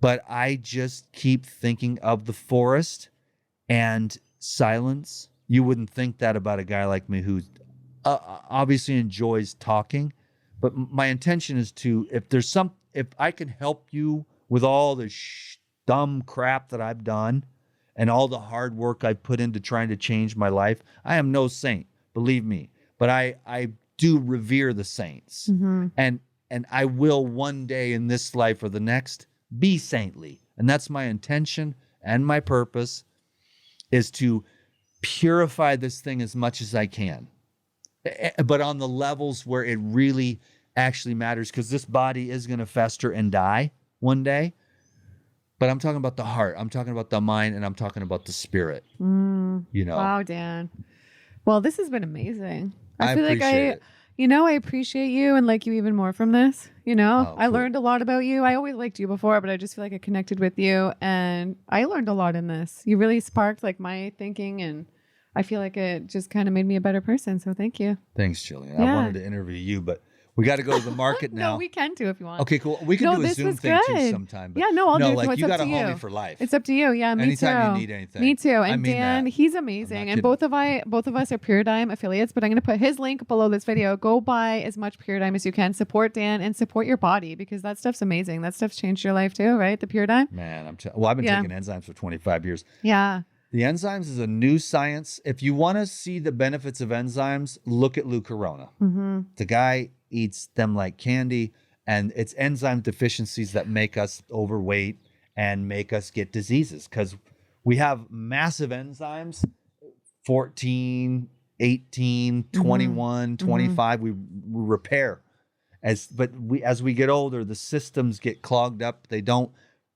but I just keep thinking of the forest and silence. You wouldn't think that about a guy like me who obviously enjoys talking, but my intention is to, if I can help you with all the dumb crap that I've done and all the hard work I've put into trying to change my life, I am no saint, believe me, but I do revere the saints. And I will one day in this life or the next be saintly. And that's my intention and my purpose is to purify this thing as much as I can, but on the levels where it really actually matters, because this body is going to fester and die. one day. But I'm talking about the heart. I'm talking about the mind, and I'm talking about the spirit. You know. Wow, Dan. Well, this has been amazing. I feel like appreciate it. I appreciate you and like you even more from this. You know, Oh, I cool. learned a lot about you. I always liked you before, but I just feel like I connected with you and I learned a lot in this. You really sparked like my thinking, and I feel like it just kind of made me a better person. So thank you. Thanks, Gillian. I Yeah. wanted to interview you, but we got to go to the market now. No, we can too if you want. Okay, cool. We can No, do a this Zoom was thing too good. sometime. But Yeah, no, I'll do it. like It's you up got to to hold you. me for life. It's up to you. Yeah, me Anytime too. you need anything. Me too. I And mean Dan, that. he's I'm amazing. not And both of us are PURADYME affiliates, but I'm going to put his link below this video. Go buy as much PURADYME as you can. Support Dan and support your body because that stuff's amazing. That stuff's changed your life too, right? The PURADYME. Man, I've been Yeah. taking enzymes for 25 years. Yeah. The enzymes is a new science. If you want to see the benefits of enzymes, look at Lou Corona. Mm-hmm. The guy eats them like candy, and it's enzyme deficiencies that make us overweight and make us get diseases because we have massive enzymes, 14, 18, 21, 25, we repair. As we get older, the systems get clogged up.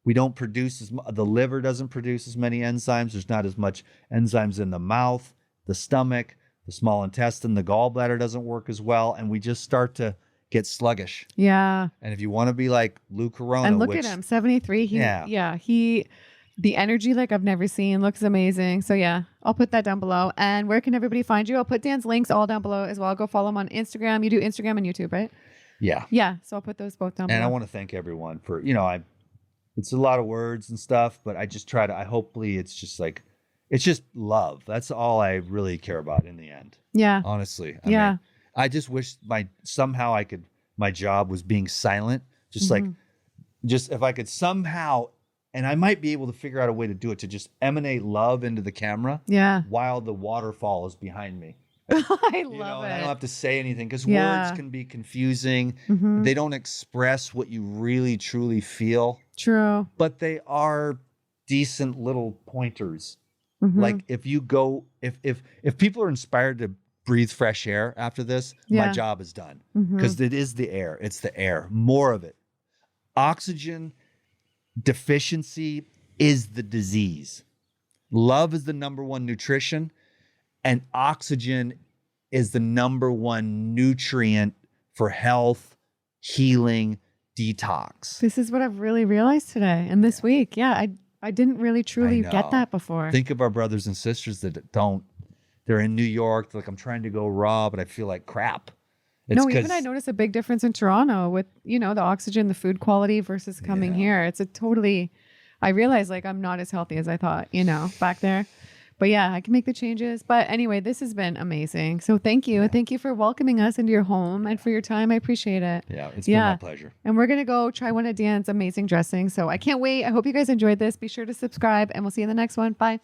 We don't produce the liver doesn't produce as many enzymes. There's not as much enzymes in the mouth, the stomach, the small intestine, the gallbladder doesn't work as well. And we just start to get sluggish. Yeah. And if you want to be like Lou Corona, And look at him, 73. The energy like I've never seen, looks amazing. So yeah, I'll put that down below. And where can everybody find you? I'll put Dan's links all down below as well. Go follow him on Instagram. You do Instagram and YouTube, right? Yeah. Yeah. So I'll put those both down And below. I want to thank everyone for, it's a lot of words and stuff, but I just hopefully it's just love. That's all I really care about in the end. Yeah. Honestly. I Yeah. mean, I just wish my job was being silent. Just if I could somehow, and I might be able to figure out a way to do it, to just emanate love into the camera Yeah. while the waterfall is behind me. I And love I don't it. have to say anything because Yeah. words can be confusing. Mhm. They don't express what you really, truly feel, True. but they are decent little pointers. Mhm. Like if people are inspired to breathe fresh air after this, Yeah. my job is done Mhm. because it is the air. It's the air, more of it. Oxygen deficiency is the disease. Love is the number one nutrition, and oxygen is the number one nutrient for health, healing, detox. This is what I've really realized today and this week. Yeah. I didn't really truly I get know. that before. Think of our brothers and sisters that don't. They're in New York. They're like, I'm trying to go raw, but I feel like crap. It's Even I noticed a big difference in Toronto with, the oxygen, the food quality versus coming here. It's I realized like I'm not as healthy as I thought, back there. But yeah, I can make the changes. But anyway, this has been amazing. So thank you. Thank you for welcoming us into your home and for your time. I appreciate it. Yeah, it's been my pleasure. And we're going to go try one of Dan's amazing dressings. So I can't wait. I hope you guys enjoyed this. Be sure to subscribe and we'll see you in the next one. Bye.